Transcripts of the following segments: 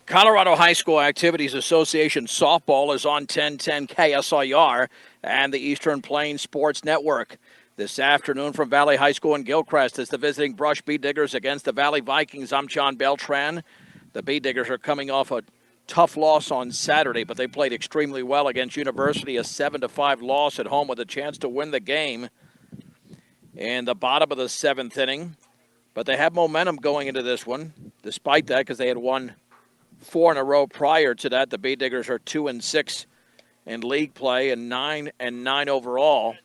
Colorado High School Activities Association softball is on 1010 KSIR and the Eastern Plains Sports Network. This afternoon from Valley High School in Gilcrest is the visiting Brush Bee Diggers against the Valley Vikings. I'm John Beltran. The Bee Diggers are coming off a tough loss on Saturday, but they played extremely well against University, a 7-5 loss at home with a chance to win the game in the bottom of the seventh inning. But they have momentum going into this one, despite that, because they had won 4 in a row prior to that. The Bee Diggers are 2-6 in league play and 9-9 overall.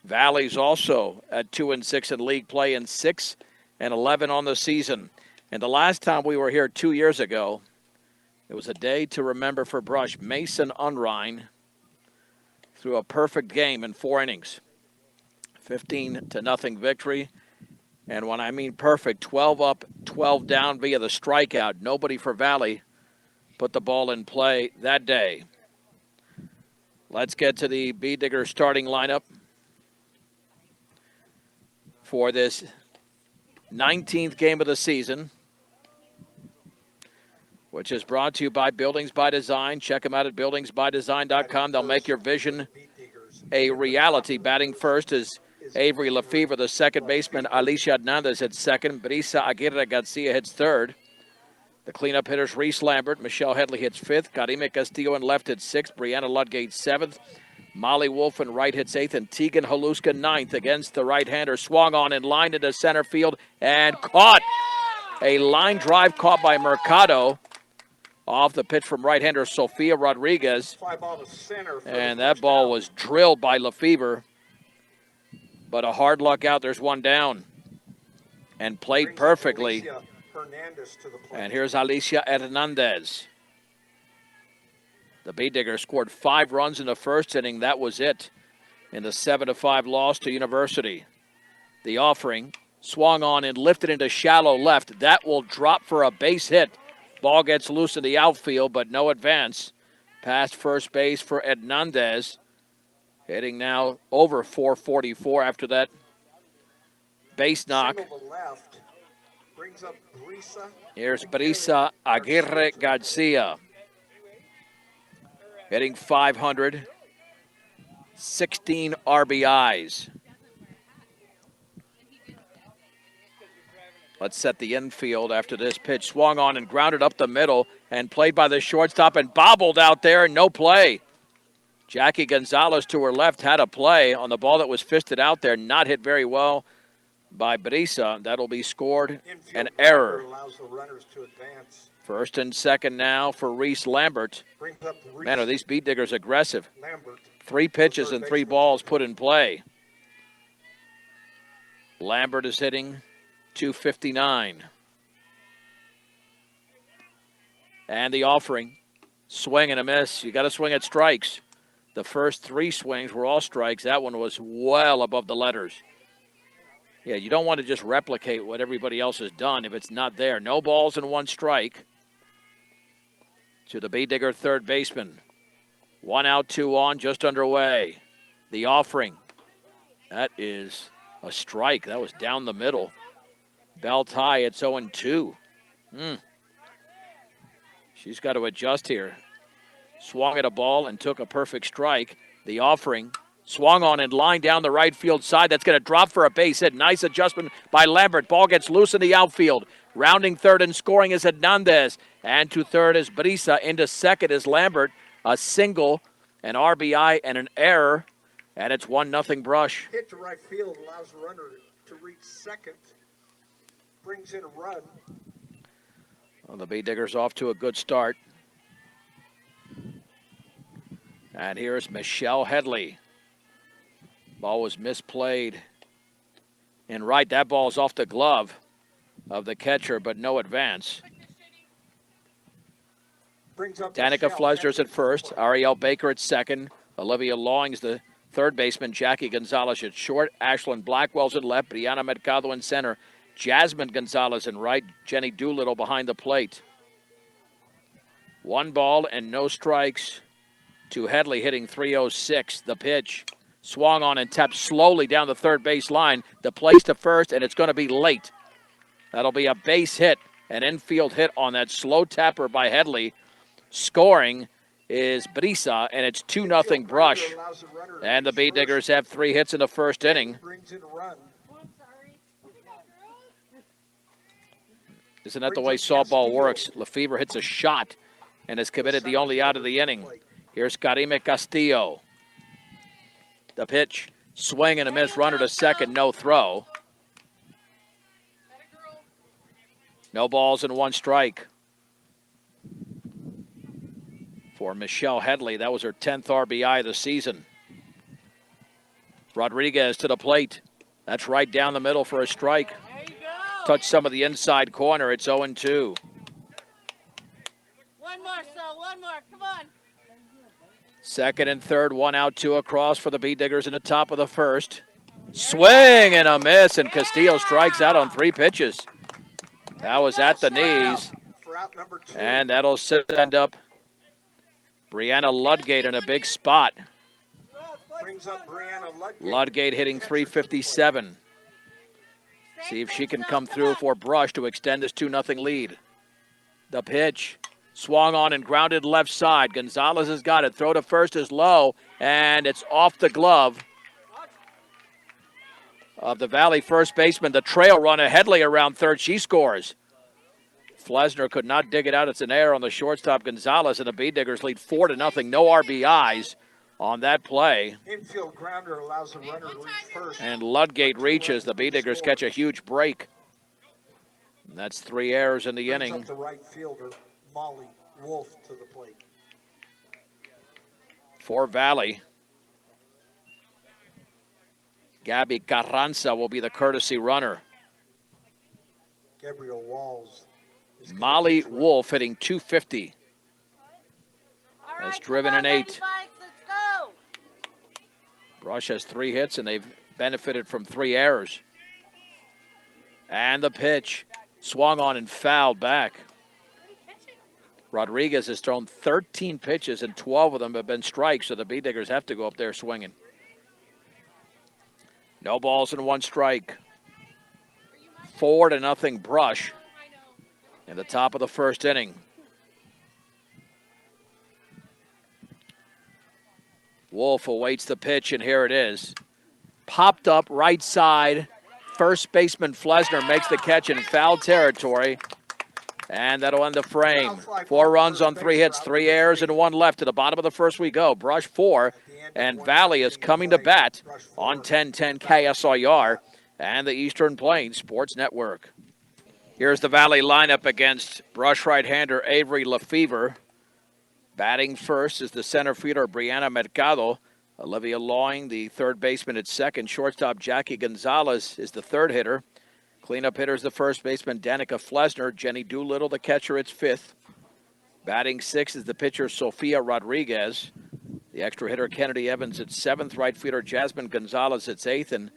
Valley's also at 2-6 in league play and 6-11 on the season. And the last time we were here 2 years ago, it was a day to remember for Brush. Mason Unrein threw a perfect game in 4 innings. 15-0 victory. And when I mean perfect, 12 up, 12 down via the strikeout. Nobody for Valley put the ball in play that day. Let's get to the Bee Diggers starting lineup for this 19th game of the season, which is brought to you by Buildings by Design. Check them out at buildingsbydesign.com. They'll make your vision a reality. Batting first is Avery Lefevre, the second baseman. Alicia Hernandez hits second. Brisa Aguirre Garcia hits third. The cleanup hitters, Reese Lambert, Michelle Headley hits fifth. Karime Castillo in left hits sixth. Brianna Ludgate seventh. Molly Wolf in right hits eighth. And Tegan Haluska ninth against the right-hander. Swung on in line into center field and caught. A line drive caught by Mercado off the pitch from right-hander Sofia Rodriguez. And that ball was drilled by Lefevre. But a hard luck out. There's one down. And played perfectly. And here's Alicia Hernandez. The Bee Diggers scored 5 runs in the first inning. That was it in the 7-5 loss to University. The offering swung on and lifted into shallow left. That will drop for a base hit. Ball gets loose in the outfield, but no advance. Past first base for Hernandez. Hitting now over 444 after that base knock. Here's Brisa Aguirre Garcia. Hitting 500. 16 RBIs. Let's set the infield after this pitch. Swung on and grounded up the middle and played by the shortstop and bobbled out there and no play. Jackie Gonzalez to her left had a play on the ball that was fisted out there, not hit very well by Brisa. That'll be scored an error. First and second now for Reese Lambert. Man, are these Bee Diggers aggressive. 3 pitches and 3 balls put in play. Lambert is hitting .259. And the offering, swing and a miss. You got to swing at strikes. The first 3 swings were all strikes. That one was well above the letters. Yeah, you don't want to just replicate what everybody else has done if it's not there. No balls and 1 strike to the Bee Digger third baseman. 1 out, 2 on, just underway. The offering. That is a strike. That was down the middle. Belt high, it's 0-2. She's got to adjust here. Swung at a ball and took a perfect strike. The offering swung on and line down the right field side. That's going to drop for a base hit. Nice adjustment by Lambert. Ball gets loose in the outfield. Rounding third and scoring is Hernandez. And to third is Brisa. Into second is Lambert. A single, an RBI, and an error. And it's 1-0 Brush. Hit to right field allows the runner to reach second. Brings in a run. Well, the Bee Diggers off to a good start. And here's Michelle Headley. Ball was misplayed. And right, that ball's off the glove of the catcher, but no advance. Danica Flesner's at first. Ariel Baker at second. Olivia Lawings, the third baseman. Jackie Gonzalez at short. Ashlyn Blackwell's at left. Brianna Mercado in center. Jasmine Gonzalez in right. Jenny Doolittle behind the plate. 1 ball and no strikes to Headley, hitting .306. The pitch swung on and tapped slowly down the third base line. The place to first, and it's going to be late. That'll be a base hit An infield hit on that slow tapper by Headley. Scoring is Brisa, and it's 2-0 Brush. Allows the runner to And the reach Bee first. Diggers have 3 hits in the first inning. Brings in a run. Isn't that the way softball works? Lefevre hits a shot and has committed the only out of the inning. Here's Karime Castillo. The pitch, swing and a miss, runner to second, no throw. No balls and 1 strike for Michelle Headley. That was her 10th RBI of the season. Rodriguez to the plate. That's right down the middle for a strike. Touch some of the inside corner. It's 0-2. One more, so one more. Come on. Second and third, 1 out, 2 across for the Bee Diggers in the top of the first. Swing and a miss, and Castillo strikes out on 3 pitches. That was at the knees, For out number 2. and that'll send up Brianna Ludgate in a big spot. Brings up Brianna Ludgate. Ludgate hitting 357. See if she can come through for Brush to extend this 2-0 lead. The pitch, swung on and grounded left side. Gonzalez has got it. Throw to first is low, and it's off the glove of the Valley first baseman. The trail runner, Headley, around third. She scores. Flesner could not dig it out. It's an error on the shortstop, Gonzalez, and the Bee Diggers lead 4-0. No RBIs on that play. Infield grounder allows the runner to reach first. And Ludgate reaches. The Bee Diggers catch a huge break. And that's 3 errors in the Brings inning. up the right fielder, Molly Wolf, to the plate. For Valley, Gabby Carranza will be the courtesy runner. Gabriel Walls. is gonna Molly pitch right. Wolf hitting 250. All Has right, driven come on, an 8. lady bikes, let's go. Brush has 3 hits, and they've benefited from 3 errors. And the pitch, swung on and fouled back. Rodriguez has thrown 13 pitches, and 12 of them have been strikes, so the Bee Diggers have to go up there swinging. No balls and 1 strike. 4-0 Brush in the top of the first inning. Wolf awaits the pitch, and here it is. Popped up right side. First baseman Flesner makes the catch in foul territory. And that'll end the frame. 4 runs on 3 hits, 3 errors, and 1 left. To the bottom of the first we go. Brush 4, and Valley is coming to bat on 1010 KSIR and the Eastern Plains Sports Network. Here's the Valley lineup against Brush right-hander Avery Lefevre. Batting first is the center fielder Brianna Mercado. Olivia Loing, the third baseman, at second. Shortstop Jackie Gonzalez is the third hitter. Cleanup hitter is the first baseman Danica Flesner. Jenny Doolittle, the catcher, it's fifth. Batting sixth is the pitcher Sofia Rodriguez. The extra hitter Kennedy Evans at seventh. Right fielder Jasmine Gonzalez at eighth. And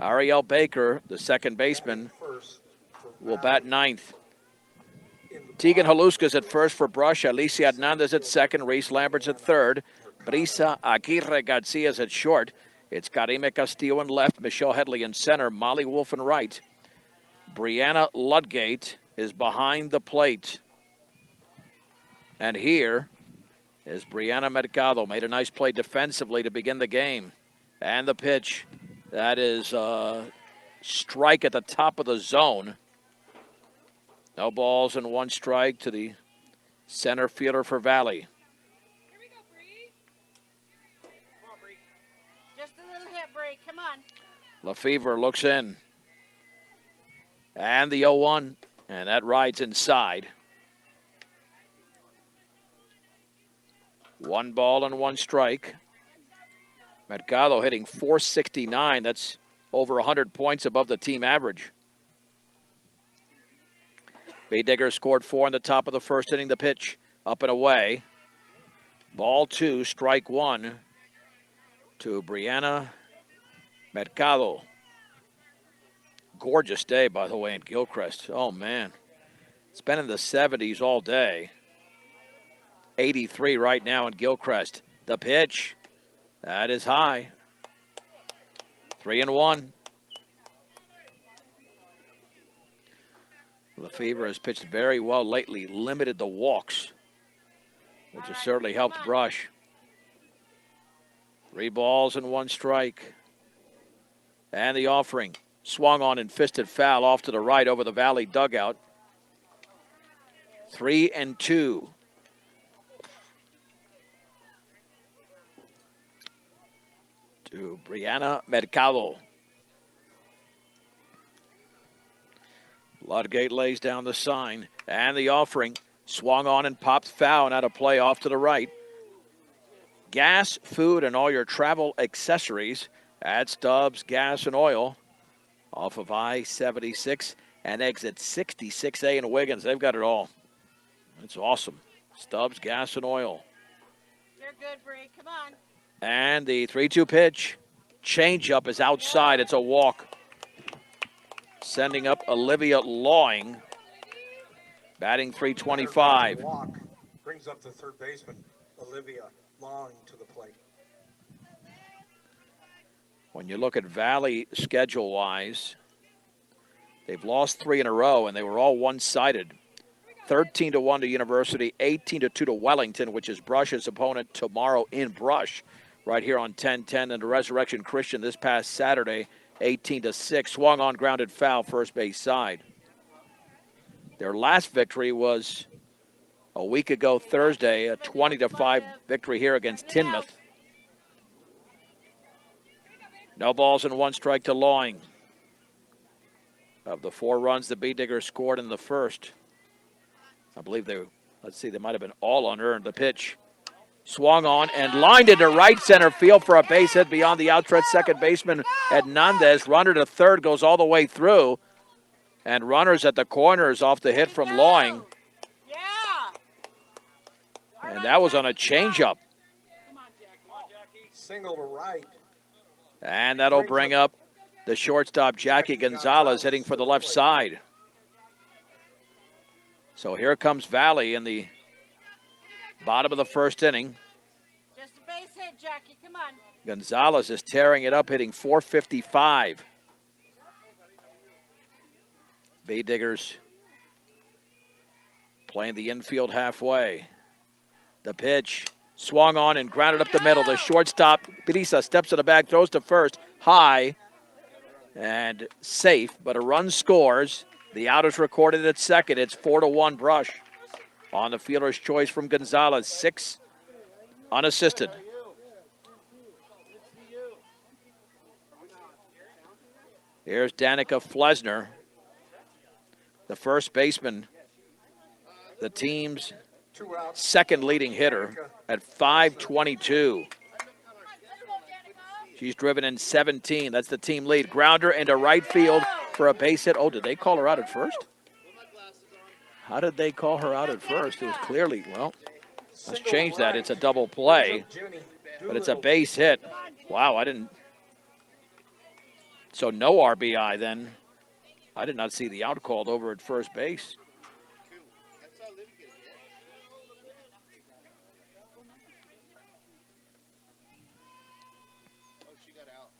Ariel Baker, the second baseman, will bat ninth. Tegan Haluska's at first for Brush. Alicia Hernandez at second. Reese Lambert's at third. Brisa Aguirre Garcia's at short. It's Karime Castillo in left. Michelle Headley in center. Molly Wolf in right. Brianna Ludgate is behind the plate. And here is Brianna Mercado. Made a nice play defensively to begin the game. And the pitch. That is a strike at the top of the zone. No balls and 1 strike to the center fielder for Valley. Here we go, Bree. Come on, Bree. Just a little hit, Bree. Come on. Lefevre looks in. And the 0-1. And that rides inside. 1 ball and 1 strike. Mercado hitting .469. That's over 100 points above the team average. Bee Diggers scored 4 in the top of the first inning. The pitch up and away. Ball 2, strike 1 to Brianna Mercado. Gorgeous day, by the way, in Gilchrist. Oh, man. It's been in the 70s all day. 83 right now in Gilchrist. The pitch. That is high. 3-1. Lefevre has pitched very well lately, limited the walks, which has certainly helped Brush. 3 balls and 1 strike. And the offering. Swung on and fisted foul off to the right over the Valley dugout. 3-2. To Brianna Mercado. Ludgate lays down the sign. And the offering. Swung on and popped foul and out of play off to the right. Gas, food, and all your travel accessories at Stubbs Gas and Oil off of I-76 and exit 66A in Wiggins. They've got it all. It's awesome. Stubbs Gas and Oil. You're good, Bree. Come on. And the 3-2 pitch. Changeup is outside. It's a walk. Sending up Olivia Lawing. Batting .325. Walk brings up the third baseman, Olivia Long, to the plate. When you look at Valley schedule-wise, they've lost 3 in a row, and they were all one-sided. 13-1 to University, 18-2 to Wellington, which is Brush's opponent tomorrow in Brush, right here on 10-10. And the Resurrection Christian this past Saturday, 18-6. Swung on, grounded foul, first base side. Their last victory was a week ago Thursday, a 20-5 victory here against Tinmouth. No balls and 1 strike to Lawing. Of the 4 runs the Bee Diggers scored in the first, I believe they might have been all unearned. The pitch swung on and lined into right center field for a base hit beyond the outstretched second baseman Hernandez. Runner to third goes all the way through. And runners at the corners off the hit from Lawing. Yeah. And that was on a changeup. Single to right. And that'll bring up the shortstop, Jackie Gonzalez, hitting for the left side. So here comes Valley in the bottom of the first inning. Just a base hit, Jackie. Come on. Gonzalez is tearing it up, hitting .455. Bee Diggers playing the infield halfway. The pitch swung on and grounded up the middle. The shortstop, Pirisa, steps to the bag, throws to first, high and safe, but a run scores. The out is recorded at second. It's 4-1 Brush on the fielder's choice from Gonzalez. 6 unassisted. Here's Danica Flesner, the first baseman, the team's 2 outs. second leading hitter at .522. She's driven in 17. That's the team lead. Grounder into right field for a base hit. Oh, did they call her out at first? How did they call her out at first? It was clearly, well, let's change that. It's a double play, but it's a base hit. Wow, I didn't. So no RBI then. I did not see the out called over at first base.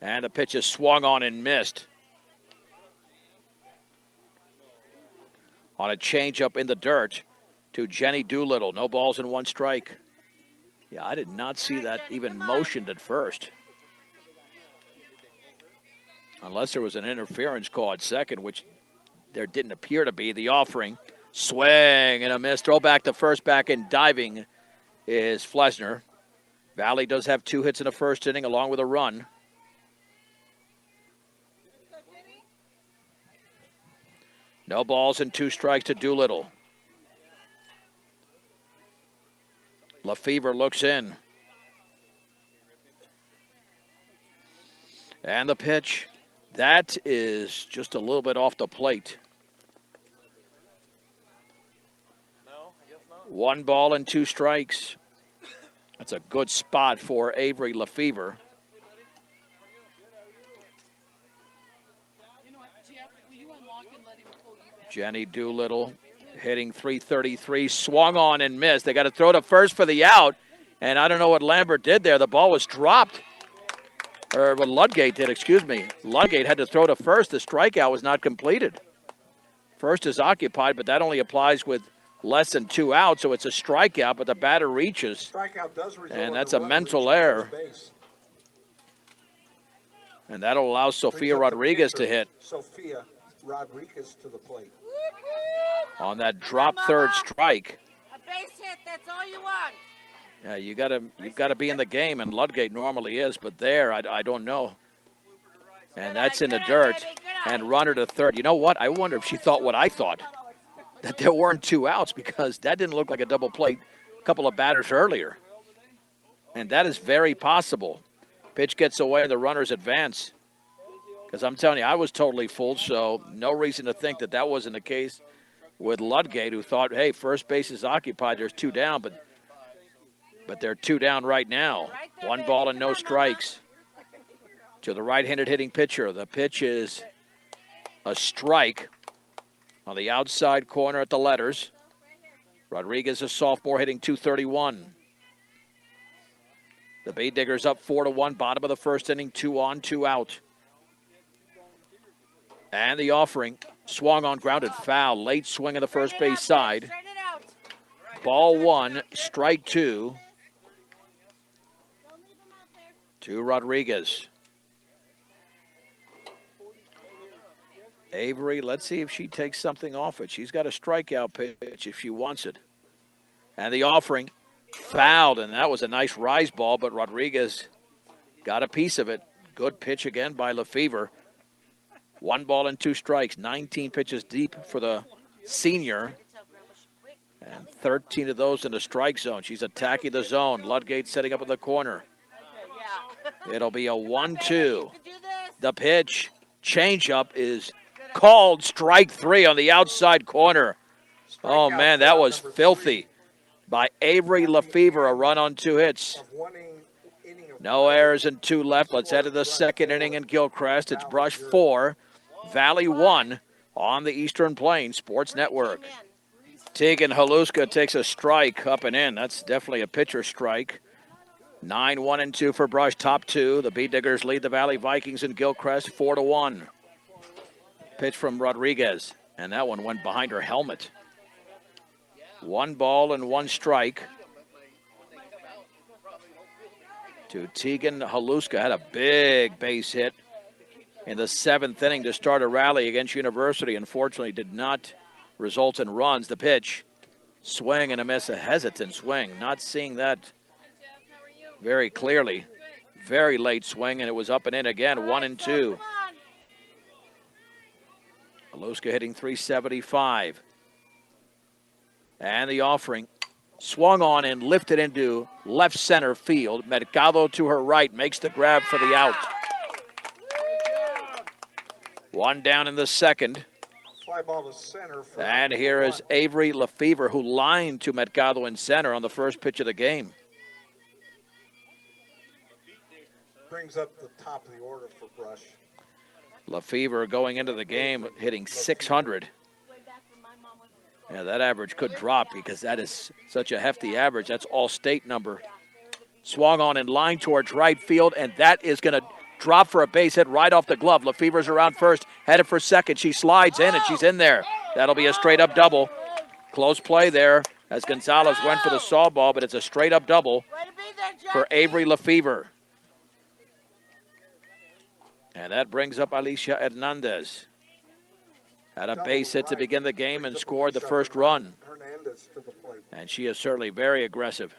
And the pitch is swung on and missed. On a changeup in the dirt to Jenny Doolittle. No balls and 1 strike. Yeah, I did not see that even motioned at first. Unless there was an interference call at second, which there didn't appear to be. The offering, swing and a miss. Throw back to first, back and diving is Flesner. Valley does have 2 hits in the first inning along with a run. No balls and 2 strikes to Doolittle. Lefevre looks in. And the pitch. That is just a little bit off the plate. 1 ball and 2 strikes. That's a good spot for Avery Lefevre. Jenny Doolittle hitting .333, swung on and missed. They got to throw to first for the out, and I don't know what Lambert did there. The ball was dropped, or what Ludgate did, excuse me. Ludgate had to throw to first. The strikeout was not completed. First is occupied, but that only applies with less than 2 outs, so it's a strikeout, but the batter reaches. Strikeout does result And in that's the a runner mental reaching error. first base. And that'll allow Brings Sofia up the Rodriguez to pitcher, hit Sofia Rodriguez to the plate. on that drop third strike. A base hit, that's all you want. Yeah, you've gotta be in the game, and Ludgate normally is, but there, I don't know. And that's in the dirt. And runner to third. You know what? I wonder if she thought what I thought, that there weren't 2 outs, because that didn't look like a double play a couple of batters earlier. And that is very possible. Pitch gets away, the runners advance. Because I'm telling you, I was totally fooled, so no reason to think that that wasn't the case with Ludgate, who thought, hey, first base is occupied, there's 2 down, but they're 2 down right now. 1 ball and no strikes. To the right-handed hitting pitcher. The pitch is a strike on the outside corner at the letters. Rodriguez, a sophomore, hitting .231. The Bay Diggers up 4-1, bottom of the first inning, 2 on, 2 out. And the offering, swung on, grounded foul. Late swing of the first base side. Straighten it out. Ball 1, strike 2 to Rodriguez. Avery, let's see if she takes something off it. She's got a strikeout pitch if she wants it. And the offering, fouled, and that was a nice rise ball, but Rodriguez got a piece of it. Good pitch again by Lefevre. 1 ball and 2 strikes, 19 pitches deep for the senior, and 13 of those in the strike zone. She's attacking the zone. Ludgate setting up in the corner. It'll be a 1-2. The pitch, changeup, is called strike 3 on the outside corner. Oh, man, that was filthy by Avery Lefevre, a run on 2 hits. No errors and 2 left. Let's head to the second inning in Gilcrest. It's Brush 4, Valley 1 on the Eastern Plains Sports Network. Tegan Haluska takes a strike up and in. That's definitely a pitcher strike. 9-1-2 for Brush, top 2. The Bee Diggers lead the Valley Vikings in Gilcrest 4-1. Pitch from Rodriguez, and that one went behind her helmet. 1 ball and 1 strike to Tegan Haluska. Had a big base hit in the 7th inning to start a rally against University. Unfortunately, did not result in runs. The pitch, swing and a miss, a hesitant swing. Not seeing that very clearly. Very late swing, and it was up and in again, 1-2. Haluska hitting .375. And the offering, swung on and lifted into left center field. Mercado to her right makes the grab for the out. 1 down in the second. Fly ball to center. And here is Avery Lefevre, who lined to Mercado in center on the first pitch of the game. Brings up the top of the order for Brush. Lefevre going into the game hitting .600. Yeah, that average could drop because that is such a hefty average. That's all state number. Swung on in line towards right field, and that is going to drop for a base hit right off the glove. Lefevre's around first, headed for second. She slides in, and she's in there. That'll be a straight-up double. Close play there as Gonzalez went for the softball, but it's a straight-up double for Avery Lefevre. And that brings up Alicia Hernandez. Had a base hit to begin the game and scored the first run. And she is certainly very aggressive.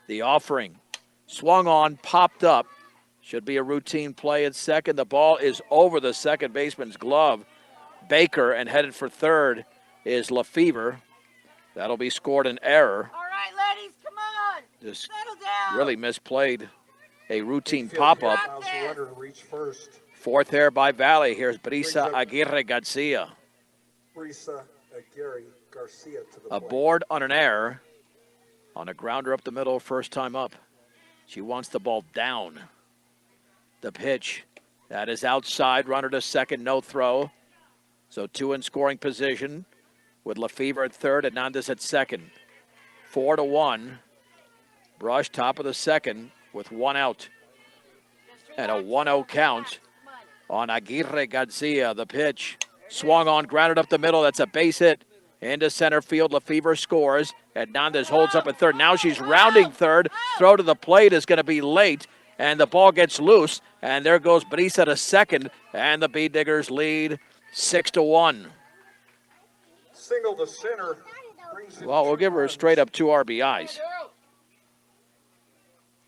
The offering, swung on, popped up. Should be a routine play at second. The ball is over the second baseman's glove. Baker, and headed for third is Lefevre. That'll be scored an error. All right, ladies, come on. Just Settle down. really misplayed a routine pop-up. Fourth error by Valley. Here's Brisa Aguirre Garcia. Brisa Aguirre Garcia to the plate. Aboard on an error on a grounder up the middle, first time up. She wants the ball down. The pitch, that is outside, runner to second, no throw. So 2 in scoring position with Lefevre at third, Hernandez at second. 4-1. Brush top of the second with 1 out. And a 1-0 count on Aguirre Garcia. The pitch, Swung on, grounded up the middle. That's a base hit into center field. Lefevre scores. Hernandez holds up at third. Now she's rounding third. Throw to the plate is going to be late, and the ball gets loose. And there goes Brisa to second, and the Bee Diggers lead 6-1. Single to center. Brings in Well, we'll 2 give her runs. straight up 2 RBIs.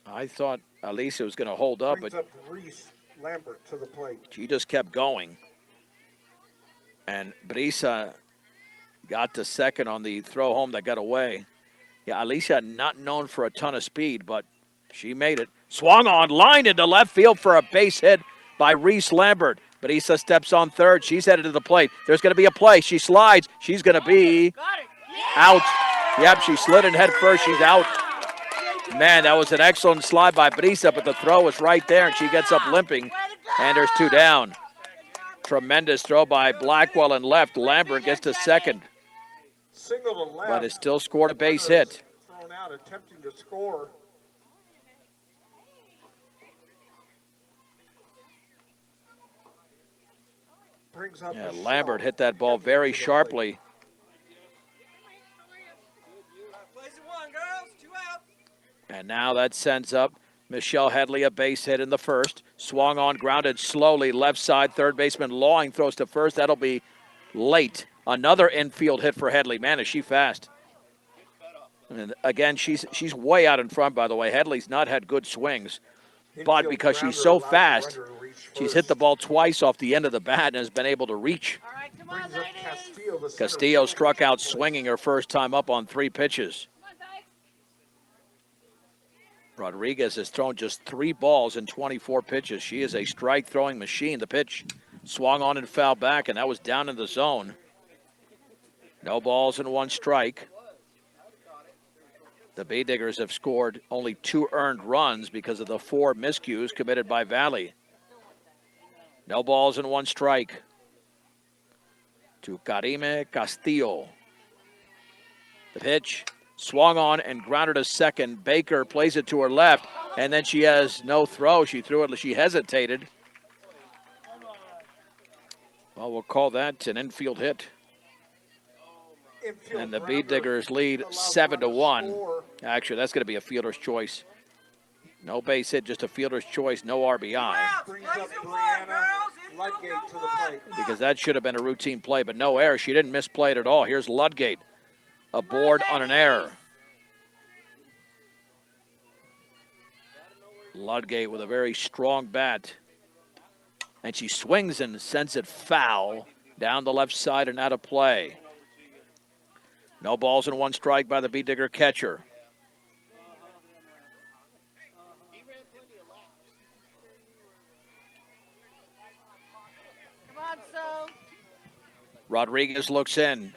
I thought Alicia was going to hold up, Brings but up Reese Lambert to the plate. she just kept going. And Brisa got to second on the throw home that got away. Yeah, Alicia not known for a ton of speed, but she made it. Swung on, lined into left field for a base hit by Reese Lambert. Brisa steps on third. She's headed to the plate. There's going to be a play. She slides. She's going to be Got it. out. Yep, she slid in head first. She's out. Man, that was an excellent slide by Brisa, but the throw was right there, and she gets up limping, and there's 2 down. Tremendous throw by Blackwell and left. Lambert gets to second, Single to left. but it still scored a base Runner is hit. Thrown out, attempting to score. Brings up Yeah, Michelle Lambert hit that ball very to the plate. sharply. Place it 1, girls. 2 out. And now that sends up Michelle Headley, a base hit in the first. Swung on, grounded slowly, left side. Third baseman Lawing throws to first. That'll be late. Another infield hit for Headley. Man, is she fast. And again, she's way out in front, by the way. Headley's not had good swings. But Infield because she's grounder so allows the fast, runner to reach she's hit the first. ball twice off the end of the bat and has been able to reach. All right, come on, Brings up ladies. Castillo, the center Castillo fielder, struck to the out plate. swinging her first time up on 3 pitches. Come on, Dykes. Rodriguez has thrown just 3 balls in 24 pitches. She is a strike-throwing machine. The pitch swung on and fouled back, and that was down in the zone. No balls and 1 strike. The Bee Diggers have scored only 2 earned runs because of the 4 miscues committed by Valley. No balls and 1 strike to Karime Castillo. The pitch swung on and grounded to second. Baker plays it to her left, and then she has no throw. She threw it. She hesitated. Well, we'll call that an infield hit. Infield And the grounder Bee Diggers lead allows 7-1. runner to score. Actually, that's going to be a fielder's choice. No base hit, just a fielder's choice, no RBI. Brings up Brianna Ludgate to the plate. Because that should have been a routine play, but no error. She didn't misplay it at all. Here's Ludgate aboard on an error. Ludgate with a very strong bat. And she swings and sends it foul down the left side and out of play. No balls and 1 strike by the Bee Digger catcher. Come on, so. Rodriguez looks in.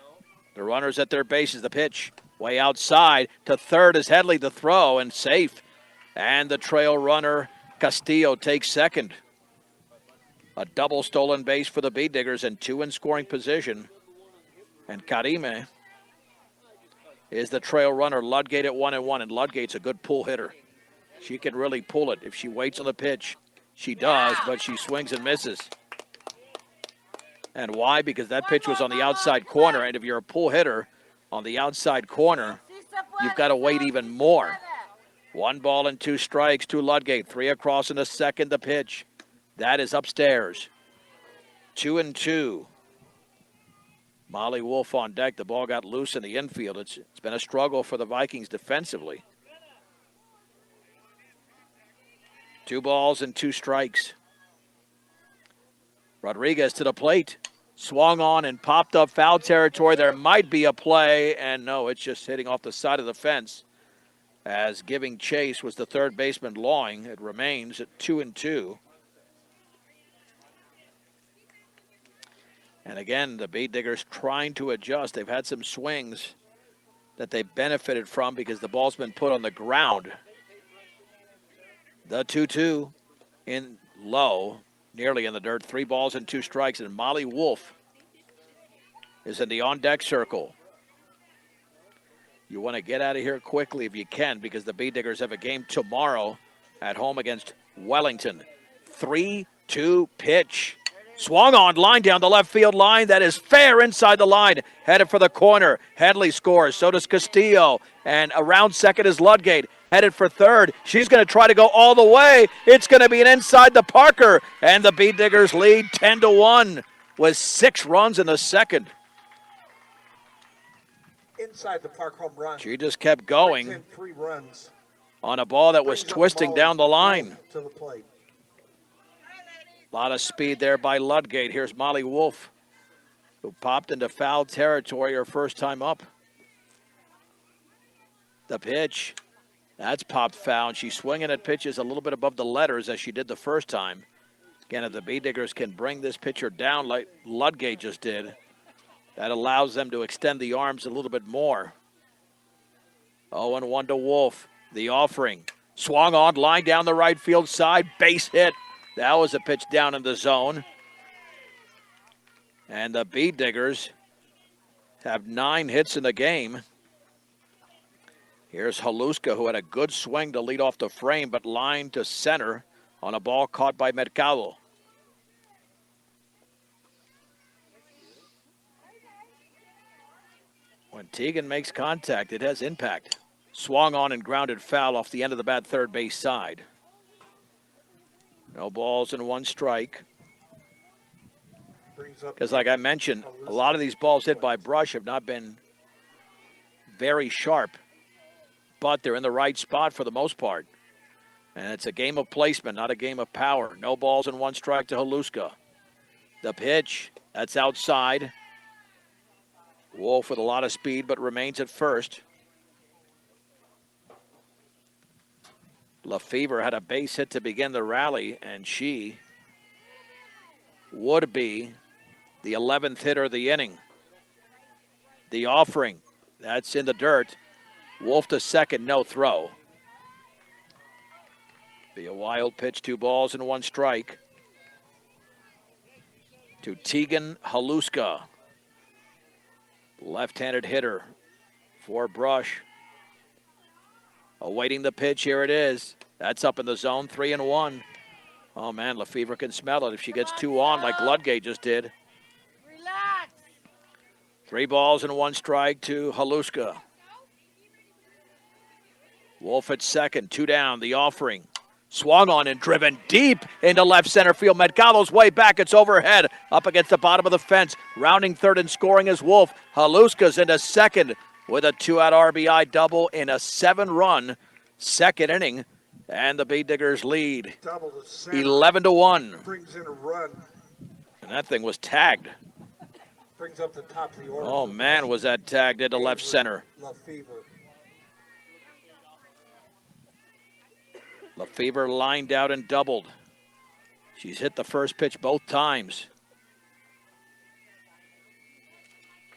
The runners at their bases. The pitch way outside to third is Headley. The throw and safe. And the trail runner Castillo takes second. A double stolen base for the Bee Diggers and 2 in scoring position. And Karime is the trail runner. Ludgate at 1-1, and Ludgate's a good pull hitter. She can really pull it if she waits on the pitch. She does, but she swings and misses. And why? Because that pitch was on the outside corner, and if you're a pull hitter on the outside corner, you've got to wait even more. 1 ball and 2 strikes to Ludgate. 3 across in the second. The pitch. That is upstairs. 2-2. Molly Wolf on deck. The ball got loose in the infield. It's been a struggle for the Vikings defensively. 2 balls and 2 strikes. Rodriguez to the plate. Swung on and popped up foul territory. There might be a play, and no, it's just hitting off the side of the fence. As giving chase was the third baseman Lawing. It remains at 2-2. And again, the Bee Diggers trying to adjust. They've had some swings that they benefited from because the ball's been put on the ground. The 2-2 in low, nearly in the dirt. 3 balls and 2 strikes, and Molly Wolf is in the on-deck circle. You want to get out of here quickly if you can because the Bee Diggers have a game tomorrow at home against Wellington. 3-2 pitch. Swung on, line down the left field line. That is fair inside the line. Headed for the corner. Headley scores. So does Castillo. And around second is Ludgate. Headed for third. She's going to try to go all the way. It's going to be an inside the Parker. And the Bead Diggers lead 10-1 with 6 runs in the second. Inside the park home run. She just kept going Brings in 3 runs. on a ball that was Brings up twisting Molly down the line. to the plate. A lot of speed there by Ludgate. Here's Molly Wolf, who popped into foul territory her first time up. The pitch. That's popped foul. And she's swinging at pitches a little bit above the letters as she did the first time. Again, if the Bead Diggers can bring this pitcher down like Ludgate just did, that allows them to extend the arms a little bit more. 0-1 to Wolf. The offering. Swung on, line down the right field side. Base hit. That was a pitch down in the zone. And the Bead Diggers have 9 hits in the game. Here's Haluska, who had a good swing to lead off the frame, but lined to center on a ball caught by Mercado. When Teagan makes contact, it has impact. Swung on and grounded foul off the end of the bat third base side. No balls and 1 strike. Because like I mentioned, a lot of these balls hit by Brush have not been very sharp, but they're in the right spot for the most part. And it's a game of placement, not a game of power. No balls and 1 strike to Haluska. The pitch, that's outside. Wolf with a lot of speed, but remains at first. Lefevre had a base hit to begin the rally, and she would be the 11th hitter of the inning. The offering, that's in the dirt. Wolf to second, no throw. Be a wild pitch, 2 balls and 1 strike to Teagan Haluska. Left-handed hitter for Brush. Awaiting the pitch, here it is. That's up in the zone, 3-1. Oh man, Lefevre can smell it if she gets 2 on like Ludgate just did. Relax. 3 balls and 1 strike to Haluska. Wolf at second, 2 down, the offering. Swung on and driven deep into left center field. Mercado's way back. It's overhead. Up against the bottom of the fence. Rounding third and scoring is Wolf. Haluska's into second with a 2-out RBI double in a 7-run second inning. And the Bead Diggers lead Double to center. 11-1. Brings in a run. And that thing was tagged. Brings up the top of the order. Oh, man, was that tagged into left center. Lefevre. Lefevre lined out and doubled. She's hit the first pitch both times.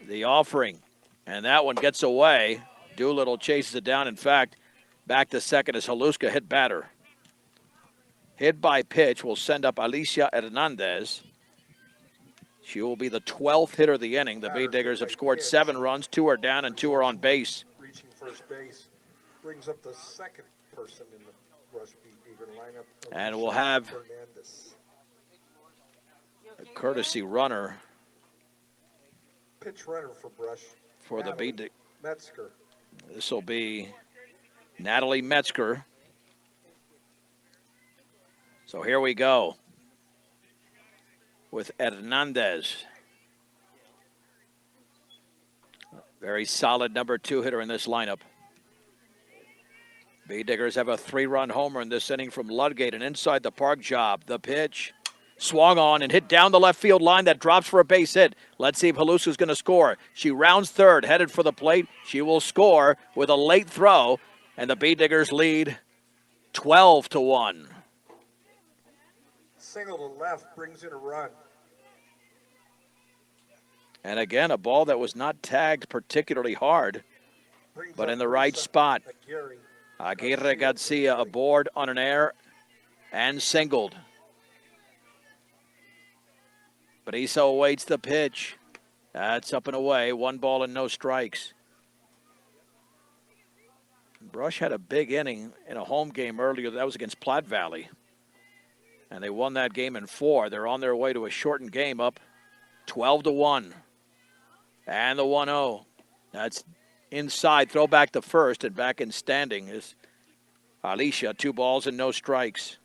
The offering, and that one gets away. Doolittle chases it down. In fact, back to second as Haluska hit batter. Hit by pitch will send up Alicia Hernandez. She will be the 12th hitter of the inning. The Bead Diggers have scored 7 runs. 2 are down and 2 are on base. Reaching first base. Brings up the second person in the Brush Bead Digger lineup. And we'll have Hernandez. a courtesy runner Pitch runner for Brush. for the Bead Diggers. Metzger. This will be Natalie Metzger. So here we go with Hernandez. Very solid number 2 hitter in this lineup. Bead Diggers have a 3-run homer in this inning from Ludgate, an inside the park job. The pitch swung on and hit down the left field line. That drops for a base hit. Let's see if Haluska's going to score. She rounds third, headed for the plate. She will score with a late throw, and the Bead Diggers lead 12-1. Single to left brings in a run. And again, a ball that was not tagged particularly hard, Brings but up in the right Lisa spot. Aguirre. Aguirre Garcia aboard on an air and singled. Brisa awaits the pitch. That's up and away. 1 ball and no strikes. Brush had a big inning in a home game earlier. That was against Platte Valley. and they won that game in 4. They're on their way to a shortened game, up 12-1. And the 1-0. That's inside. Throw back to first, and back in standing is Alicia. 2 balls and no strikes.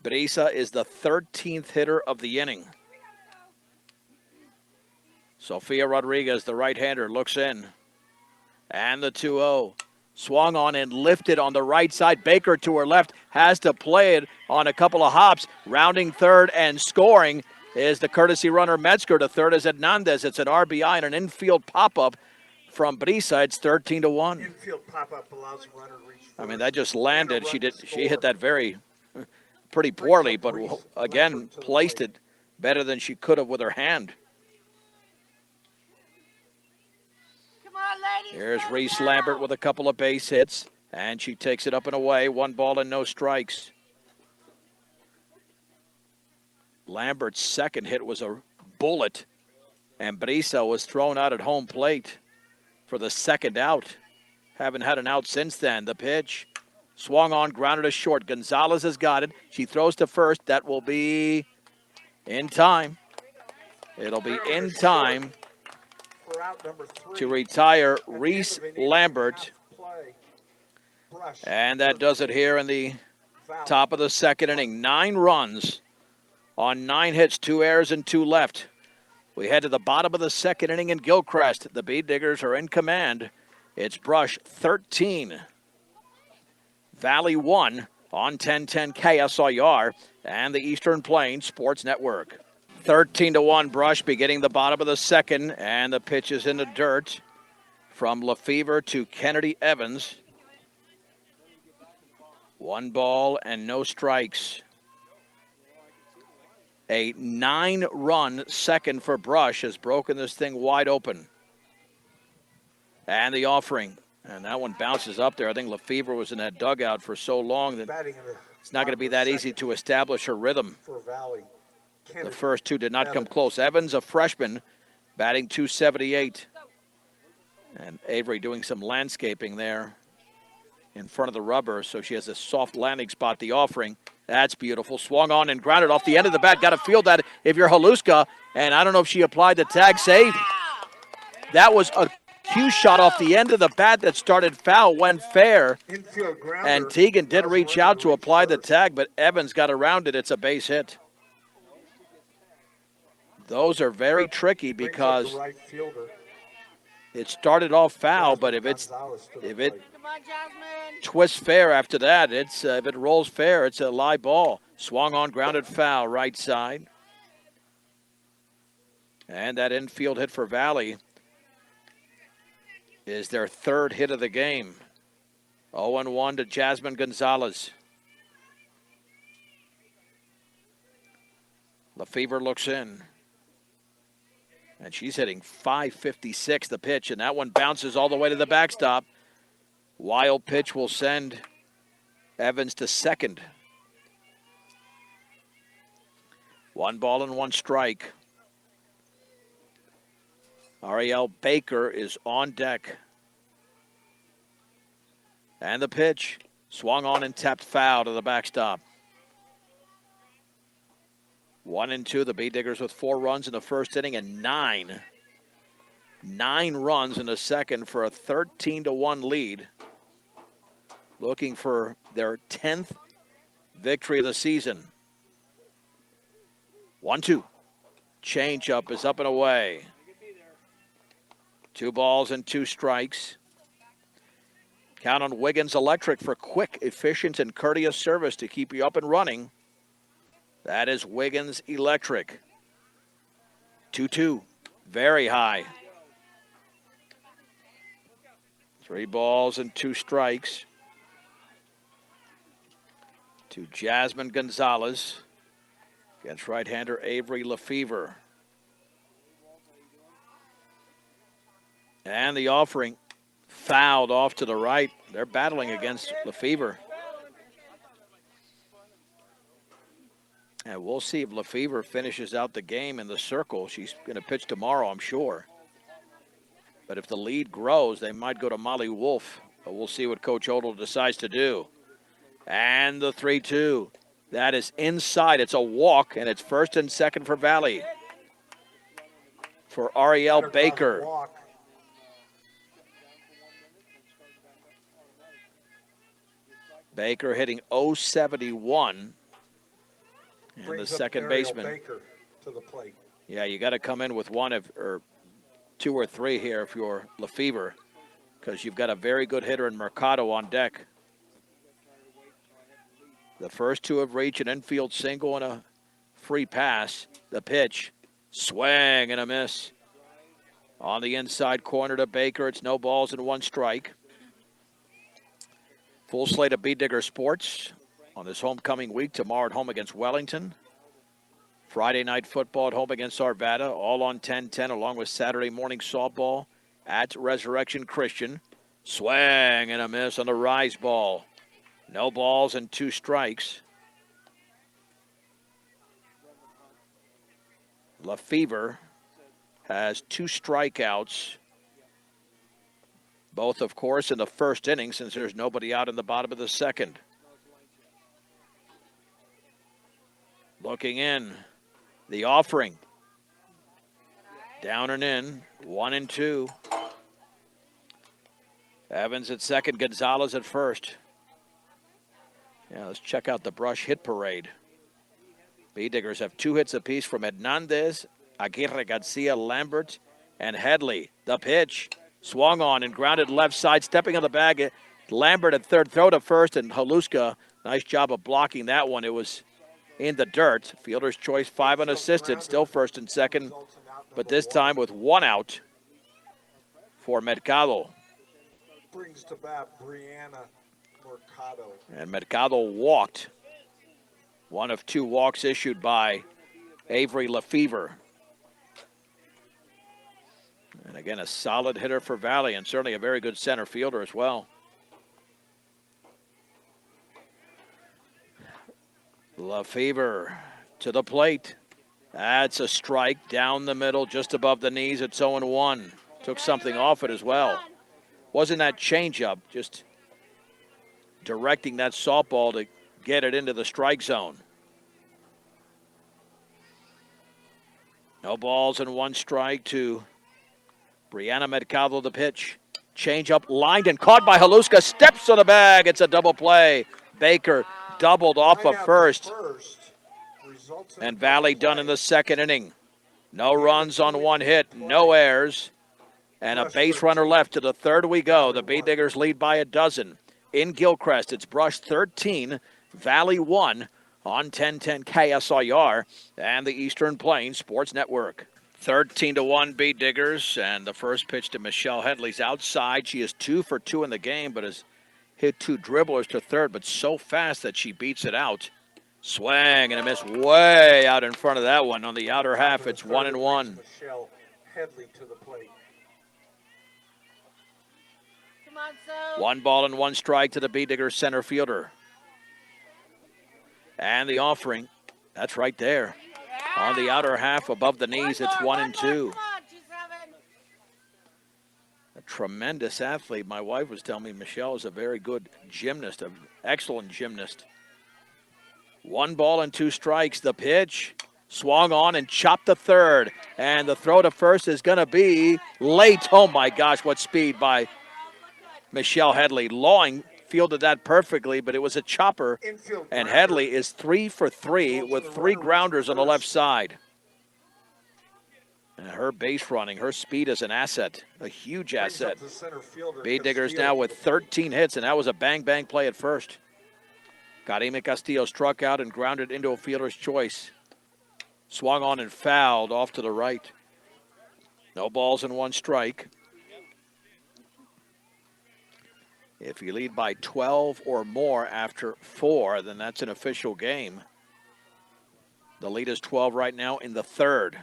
Brisa is the 13th hitter of the inning. Sofia Rodriguez, the right-hander, looks in. And the 2-0. Swung on and lifted on the right side. Baker to her left has to play it on a couple of hops. Rounding third and scoring is the courtesy runner Metzger. To third is Hernandez. It's an RBI and an infield pop-up from Brisa. It's 13-1. Infield pop-up allows the runner to reach I mean, first that just and a landed. run She to hit score. that pretty poorly, but again, placed it better than she could have with her hand. Come on, ladies. Here's settle Reese down. Lambert with a couple of base hits, and she takes it up and away. 1 ball and no strikes. Lambert's second hit was a bullet, and Brisa was thrown out at home plate for the second out. Haven't had an out since then. The pitch swung on, grounded to short. Gonzalez has got it. She throws to first. That will be in time. It'll be in time For out number 3. to retire At the end Reese of the inning, Lambert. half play. Brush. And that does it here in the Foul. top of the second inning. 9 runs on 9 hits, 2 errors and 2 left. We head to the bottom of the second inning in Gilchrist. The Bead Diggers are in command. It's Brush 13, Valley 1 on 1010 KSIR and the Eastern Plains Sports Network. 13-1 Brush beginning the bottom of the second, and the pitch is in the dirt from Lefevre to Kennedy Evans. 1 ball and no strikes. A 9-run second for Brush has broken this thing wide open. And the offering. And that one bounces up there. I think Lefevre was in that dugout for so long that Batting in the it's not going to be that easy second to establish her rhythm. for Valley. The Kennedy. first 2 did not come Evans. close. Evans, a freshman, batting .278. And Avery doing some landscaping there in front of the rubber, so she has a soft landing spot. The offering, that's beautiful. Swung on and grounded off the end of the bat. Got to feel that if you're Haluska. And I don't know if she applied the tag save. That was a cue shot off the end of the bat that started foul, went fair. Infield grounder. And Teagan did allows the reach runner out to reach apply the first. tag, but Evans got around it. It's a base hit. Those are very tricky Brings up because the right fielder. it started off foul, but if Gonzalez to the it plate. Come on, Jasmine. twists fair after that, if it rolls fair, it's a live ball. Swung on, grounded foul, right side. And that infield hit for Valley is their 3rd hit of the game. 0-1 to Jasmine Gonzalez. Lefevre looks in. And she's hitting .556 the pitch, and that one bounces all the way to the backstop. Wild pitch will send Evans to second. 1 ball and 1 strike. Ariel Baker is on deck. And the pitch swung on and tapped foul to the backstop. 1-2, the Bead Diggers with 4 runs in the first inning and 9 runs in the second for a 13-1 lead. Looking for their 10th victory of the season. 1-2. Changeup is up and away. 2 balls and 2 strikes. Count on Wiggins Electric for quick, efficient, and courteous service to keep you up and running. That is Wiggins Electric. 2-2, very high. 3 balls and 2 strikes to Jasmine Gonzalez against right-hander Avery Lefevre. And the offering fouled off to the right. They're battling against Lefevre. And we'll see if Lefevre finishes out the game in the circle. She's going to pitch tomorrow, I'm sure. But if the lead grows, they might go to Molly Wolf. But we'll see what Coach Odell decides to do. And the 3-2. That is inside. It's a walk, and it's first and second for Valley. For Ariel Batter draws a Baker. walk. Baker hitting .071. And Brings the up second Ariel baseman. Baker to the plate. Yeah, you got to come in with one or two or three here if you're Lefevre, because you've got a very good hitter in Mercado on deck. The first two have reached an infield single and a free pass. The pitch, swing and a miss. On the inside corner to Baker, it's no balls and one strike. Full slate of Bee Digger Sports on this homecoming week. Tomorrow at home against Wellington. Friday night football at home against Arvada, all on 10-10, along with Saturday morning softball at Resurrection Christian. Swing and a miss on the rise ball. No balls and two strikes. Lefevre has two strikeouts, both, of course, in the first inning, since there's nobody out in the bottom of the second. Looking in, the offering. Down and in, 1-2. Evans at second, Gonzalez at first. Yeah, let's check out the Brush hit parade. Bee Diggers have 2 hits apiece from Hernandez, Aguirre Garcia, Lambert, and Headley. The pitch, swung on and grounded left side, stepping on the bag. Lambert at third, throw to first, and Haluska, nice job of blocking that one. It was in the dirt. Fielder's choice, 5 unassisted, still first and second, but this time with 1 out for Mercado. Brings to bat Brianna Mercado. And Mercado walked. 1 of 2 walks issued by Avery Lefevre. And again, a solid hitter for Valley, and certainly a very good center fielder as well. Lefevre to the plate. That's a strike down the middle, just above the knees. It's 0-1. Took something off it as well. Wasn't that changeup, just directing that softball to get it into the strike zone. No balls and 1 strike to Brianna Mercado, the pitch. Changeup lined and caught by Haluska. Steps on the bag. It's a double play. Baker doubled off of first. And Valley done in the second inning. No runs on 1 hit, no errors. And a base runner left. To the third we go. The Bee Diggers lead by 12. In Gilcrest, it's Brush 13, Valley 1 on 1010 KSIR and the Eastern Plains Sports Network. 13-1 Bee Diggers, and the first pitch to Michelle Headley's outside. She is 2 for 2 in the game, but has hit 2 dribblers to third, but so fast that she beats it out. Swing and a miss way out in front of that one. On the outer half, it's 1-1. Michelle Headley to the plate. Come on, so. 1 ball and 1 strike to the Bee Diggers center fielder. And the offering, that's right there. On the outer half, above the knees, it's 1-2. Come on, 2-7. A tremendous athlete. My wife was telling me Michelle is a very good gymnast, an excellent gymnast. 1 ball and 2 strikes. The pitch swung on and chopped to third. And the throw to first is going to be late. Oh, my gosh, what speed by Michelle Headley. Lawing fielded that perfectly, but it was a chopper. And Headley is 3 for 3 with 3 grounders on the left side. And her base running, her speed is an asset, a huge asset. Bee Diggers now with 13 hits, and that was a bang-bang play at first. Karime Castillo struck out and grounded into a fielder's choice. Swung on and fouled off to the right. No balls and 1 strike. If you lead by 12 or more after 4, then that's an official game. The lead is 12 right now in the third.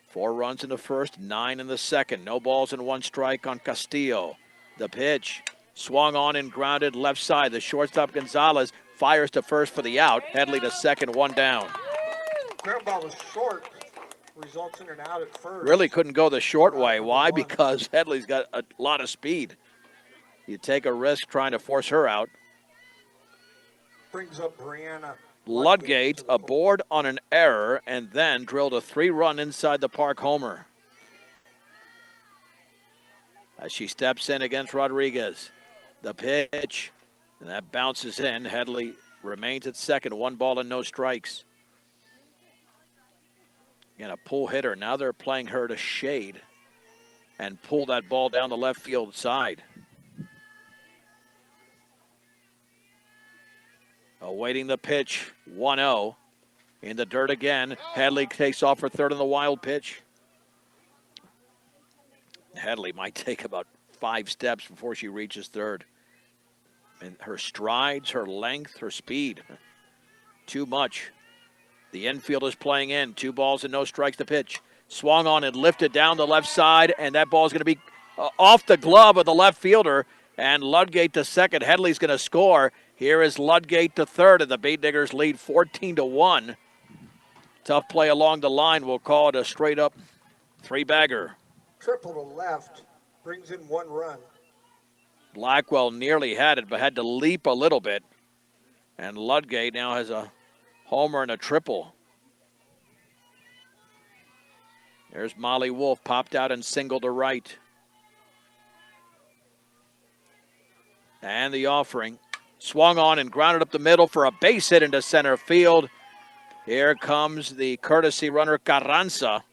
4 runs in the first, 9 in the second. No balls and 1 strike on Castillo. The pitch swung on and grounded left side. The shortstop Gonzalez fires to first for the out. Headley to second, 1 down. Ground ball was short. Results in an out at first. Really couldn't go the short way. Why? Because Headley's got a lot of speed. You take a risk trying to force her out. Brings up Brianna Ludgate to the plate. aboard on an error and then drilled a 3-run inside the park homer. As she steps in against Rodriguez. The pitch, and that bounces in. Headley remains at second, 1 ball and no strikes. And a pull hitter. Now they're playing her to shade and pull that ball down the left field side. Awaiting the pitch, 1-0. In the dirt again. Headley takes off for third on the wild pitch. Headley might take about 5 steps before she reaches third. And her strides, her length, her speed, too much. The infield is playing in. 2 balls and no strikes to pitch. Swung on and lifted down the left side, and that ball is going to be off the glove of the left fielder. And Ludgate to second. Headley's going to score. Here is Ludgate to third, and the Beet Diggers lead 14-1. Tough play along the line. We'll call it a straight-up 3-bagger. Triple to left, brings in 1 run. Blackwell nearly had it, but had to leap a little bit. And Ludgate now has a homer and a triple. There's Molly Wolf, popped out and single to right. And the offering. Swung on and grounded up the middle for a base hit into center field. Here comes the courtesy runner, Carranza.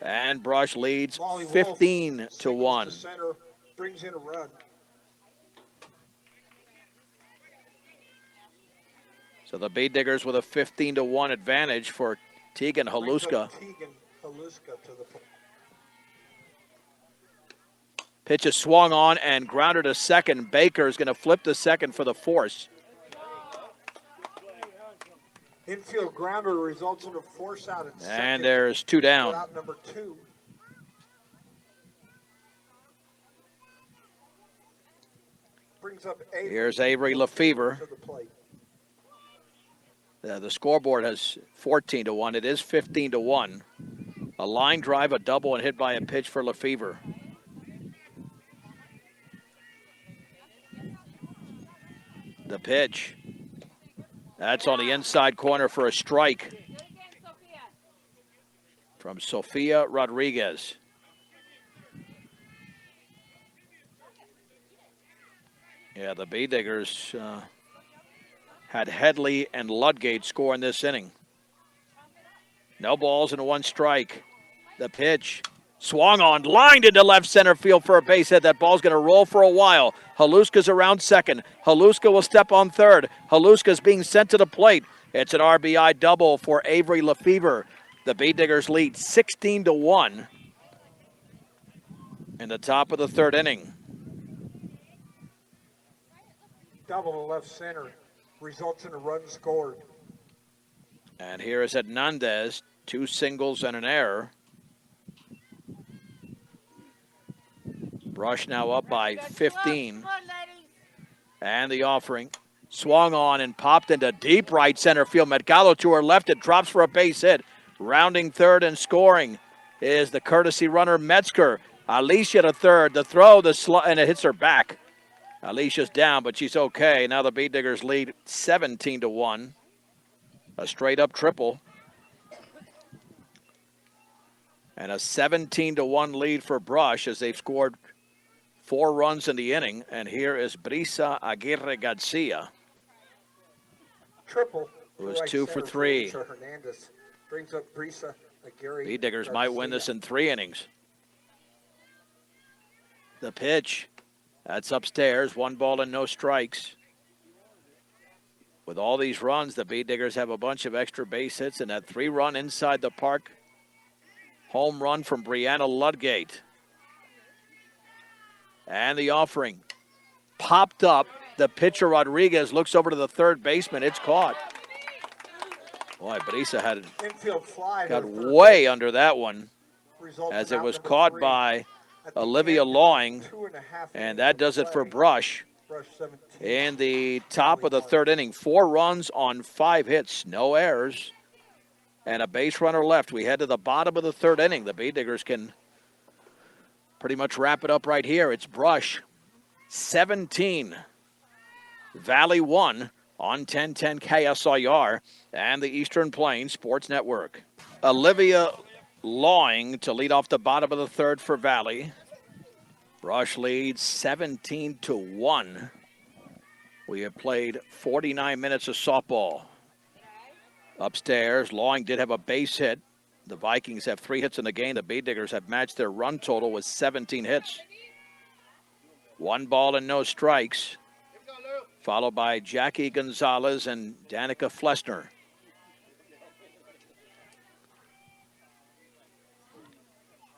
And Brush leads 15-1. To center, brings in a run. So the Beet Diggers with a 15-1 advantage for Tegan Haluska. Tegan Haluska to the plate. Pitch is swung on and grounded to second. Baker is going to flip to second for the force. Infield grounder results in a force out at second. And there's 2 down. Out number 2. Brings up Avery. Here's Avery Lefevre. To the plate. The scoreboard has 14-1. It is 15-1. A line drive, a double, and hit by a pitch for Lefevre. The pitch. That's on the inside corner for a strike from Sofia Rodriguez. Yeah, the Beet Diggers had Headley and Ludgate score in this inning. No balls and 1 strike. The pitch. Swung on, lined into left center field for a base hit. That ball's going to roll for a while. Haluska's around second. Haluska will step on third. Haluska's being sent to the plate. It's an RBI double for Avery Lefevre. The Beet Diggers lead 16-1 in the top of the 3rd inning. Double to left center results in a run scored. And here is Hernandez, 2 singles and an error. Brush now up by 15. And the offering. Swung on and popped into deep right center field. Metcallo to her left. It drops for a base hit. Rounding third and scoring is the courtesy runner, Metzger. Alicia to third. The throw, and it hits her back. Alicia's down, but she's okay. Now the Beet Diggers lead 17-1. A straight-up triple. And a 17-1 lead for Brush as they've scored 4 runs in the inning. And here is Brisa Aguirre Garcia, Triple. who was Right 2 for center 3. fielder Hernandez brings up Brisa Aguirre. Beet Diggers might win this in 3 innings. The pitch. That's upstairs. 1 ball and no strikes. With all these runs, the Beet Diggers have a bunch of extra base hits, and that 3-run inside the park home run from Brianna Ludgate. And the offering. Popped up. The pitcher, Rodriguez, looks over to the third baseman. It's caught. Boy, Brisa had Infield fly. got way under that one as it was caught by by Olivia Lawing. And that does it for Brush. In the top of the 3rd inning, 4 runs on 5 hits, no errors, and a base runner left. We head to the bottom of the 3rd inning. The Beet Diggers can pretty much wrap it up right here. It's Brush 17, Valley 1. on 1010 KSIR and the Eastern Plains Sports Network. Olivia Lawing to lead off the bottom of the third for Valley. Brush leads 17-1. We have played 49 minutes of softball. Upstairs, Lawing did have a base hit. The Vikings have 3 hits in the game. The Bee Diggers have matched their run total with 17 hits. 1 ball and no strikes, followed by Jackie Gonzalez and Danica Flessner.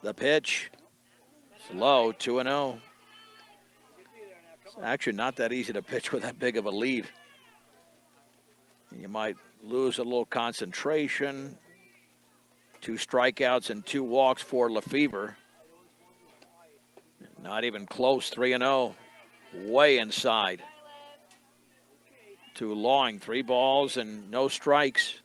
The pitch, slow, 2-0. It's actually not that easy to pitch with that big of a lead. You might lose a little concentration. 2 strikeouts and 2 walks for Lefevre. Not even close, 3-0. Way inside. To Lawing, 3 balls and no strikes.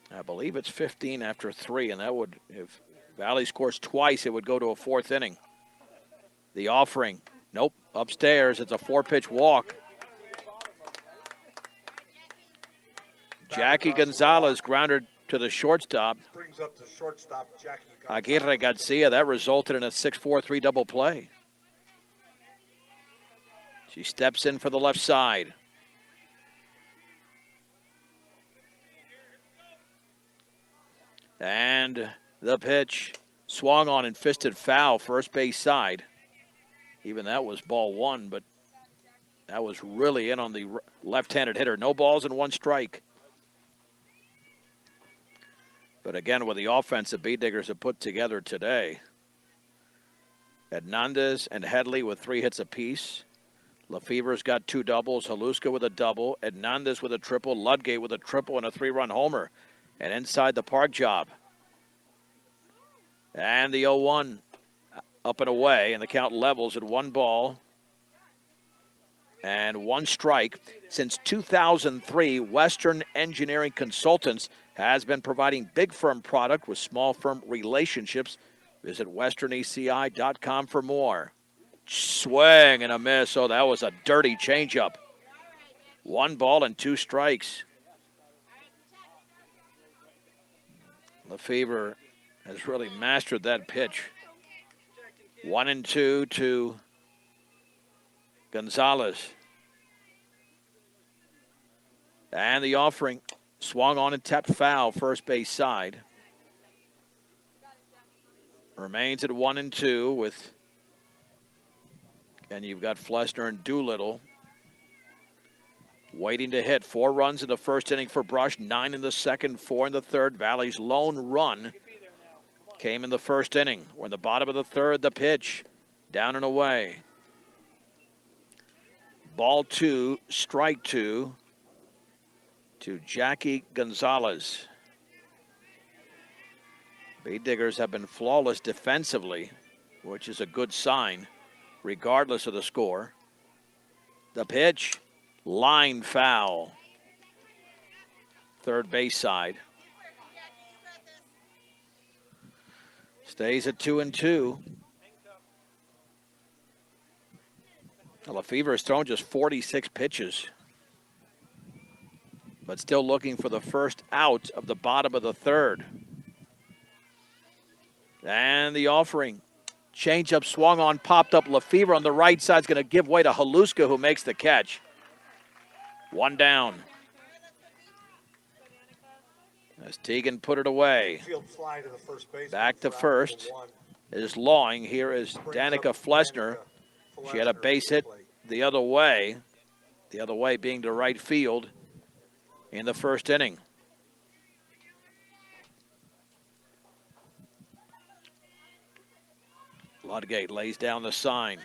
I believe it's 15 after 3, and that would, if Valley scores twice, it would go to a 4th inning. The offering, nope, upstairs, it's a 4-pitch walk. Jackie Gonzalez grounded to the shortstop. Brings up the shortstop, Jackie Aguirre Garcia, that resulted in a 6-4-3 double play. She steps in for the left side. And the pitch swung on and fisted foul, first base side. Even that was ball 1, but that was really in on the left-handed hitter. No balls and 1 strike. But again, with the offense the Bee Diggers have put together today, Hernandez and Headley with 3 hits apiece. Lefevre's got 2 doubles. Haluska with a double. Hernandez with a triple. Ludgate with a triple and a 3-run homer. And inside the park job. And the 0-1 up and away, and the count levels at 1 ball and 1 strike. Since 2003, Western Engineering Consultants has been providing big firm product with small firm relationships. Visit westerneci.com for more. Swing and a miss. Oh, that was a dirty changeup. 1 ball and 2 strikes. Lefevre has really mastered that pitch. 1-2 to Gonzalez. And the offering swung on and tapped foul, first base side. Remains at 1-2 with, and you've got Flessner and Doolittle waiting to hit. 4 runs in the first inning for Brush, 9 in the second, 4 in the third. Valley's lone run came in the first inning. We're in the bottom of the third, the pitch, down and away. Ball 2, strike 2 to Jackie Gonzalez. Bee Diggers have been flawless defensively, which is a good sign, regardless of the score. The pitch, line foul. Third base side. Stays at 2-2. Lefevre has thrown just 46 pitches, but still looking for the first out of the bottom of the third. And the offering. Changeup swung on, popped up. Lefevre on the right side is going to give way to Haluska, who makes the catch. 1 down. As Teagan put it away. Field fly to the first base. Back to first is Lawing. Here is Danica Flessner. She had a base hit the other way being to right field in the first inning. Ludgate lays down the sign.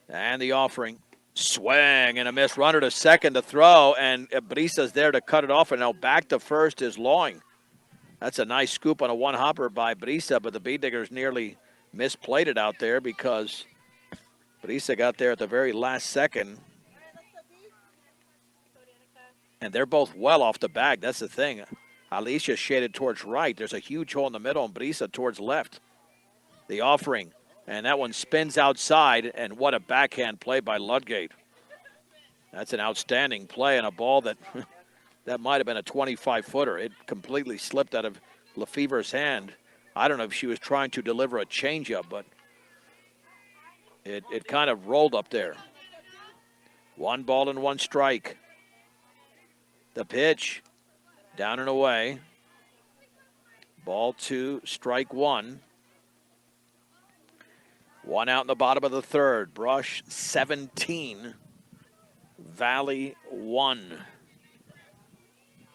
And the offering. Swing and a miss. Runner to second to throw, and Brisa's there to cut it off, and now back to first is Lawing. That's a nice scoop on a 1-hopper by Brisa, but the Bee Diggers nearly misplayed it out there because Brisa got there at the very last second. And they're both well off the bag. That's the thing. Alicia shaded towards right. There's a huge hole in the middle, and Brisa towards left. The offering. And that one spins outside, and what a backhand play by Ludgate. That's an outstanding play and a ball that that might have been a 25-footer. It completely slipped out of Lefevre's hand. I don't know if she was trying to deliver a changeup, but it kind of rolled up there. 1 ball and 1 strike. The pitch, down and away. Ball 2, strike 1. 1 out in the bottom of the third. Brush 17, Valley 1.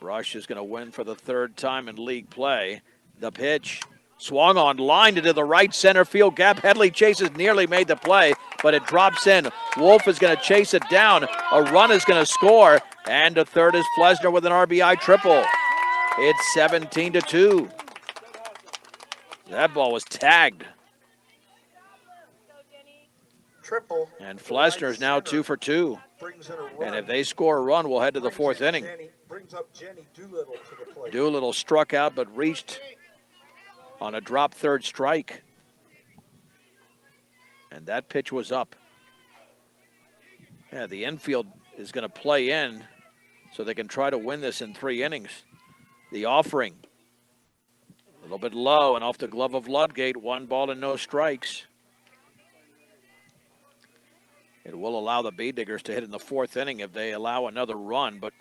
Brush is going to win for the 3rd time in league play. The pitch swung on, lined into the right center field gap. Headley chases, nearly made the play, but it drops in. Wolf is going to chase it down. A run is going to score, and the third is Flesner with an RBI triple. It's 17-2. That ball was tagged. Triple. And Flesner's now 2 for 2. Brings in a run. And if they score a run, we'll head to the 4th inning. Brings up Jenny Doolittle to the plate. Doolittle struck out but reached on a drop third strike. And that pitch was up. Yeah, the infield is going to play in so they can try to win this in 3 innings. The offering, a little bit low and off the glove of Ludgate. 1 ball and no strikes. It will allow the Bee Diggers to hit in the 4th inning if they allow another run, but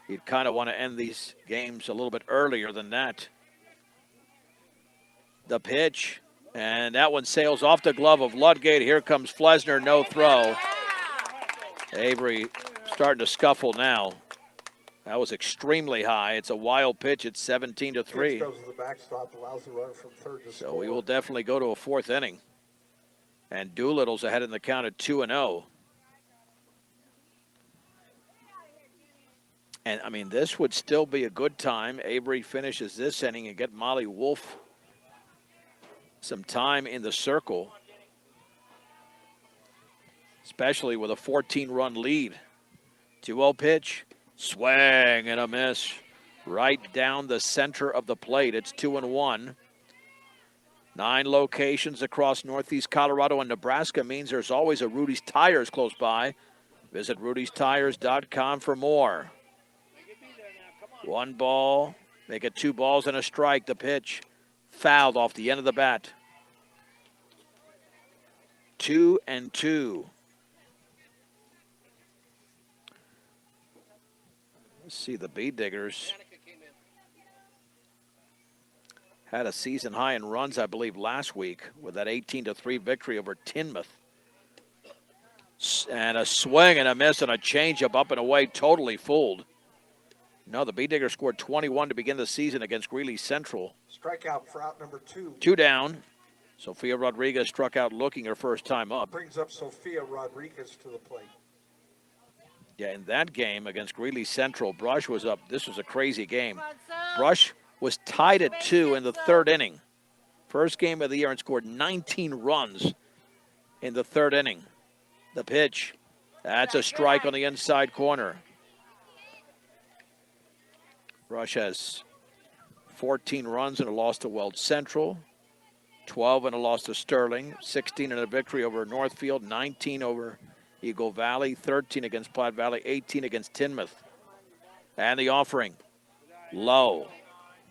you'd kind of want to end these games a little bit earlier than that. The pitch, and that one sails off the glove of Ludgate. Here comes Flesner, no throw. Avery starting to scuffle now. That was extremely high. It's a wild pitch. It's 17-3. Pitch goes to the backstop, allows the runner from third to score. So we will definitely go to a 4th inning. And Doolittle's ahead in the count at 2-0. And, I mean, this would still be a good time. Avery finishes this inning and get Molly Wolf some time in the circle, especially with a 14-run lead. 2-0 pitch, swing and a miss right down the center of the plate. It's 2-1. 9 locations across Northeast Colorado and Nebraska means there's always a Rudy's Tires close by. Visit rudystires.com for more. 1 ball, make it 2 balls and a strike. The pitch fouled off the end of the bat. 2-2. Let's see, the Bee Diggers had a season high in runs, I believe, last week with that 18-3 victory over Tinmouth. And a swing and a miss and a changeup up and away, totally fooled. No, the Bee Diggers scored 21 to begin the season against Greeley Central. Strikeout for out number 2. 2 down. Sophia Rodriguez struck out looking her first time up. Brings up Sophia Rodriguez to the plate. Yeah, in that game against Greeley Central, Brush was up. This was a crazy game. Brush was tied at 2 in the 3rd inning. First game of the year and scored 19 runs in the 3rd inning. The pitch. That's a strike on the inside corner. Brush has 14 runs and a loss to Weld Central, 12 and a loss to Sterling, 16 in a victory over Northfield, 19 over Eagle Valley, 13 against Platte Valley, 18 against Tinmouth. And the offering, low.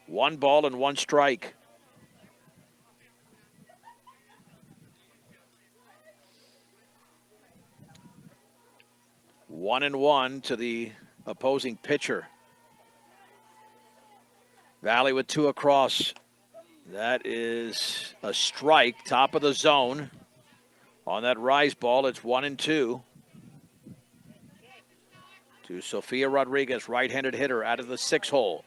1 ball and 1 strike. One and 1 to the opposing pitcher. Valley with 2 across. That is a strike, top of the zone. On that rise ball, it's 1-2. To Sophia Rodriguez, right-handed hitter out of the 6-hole.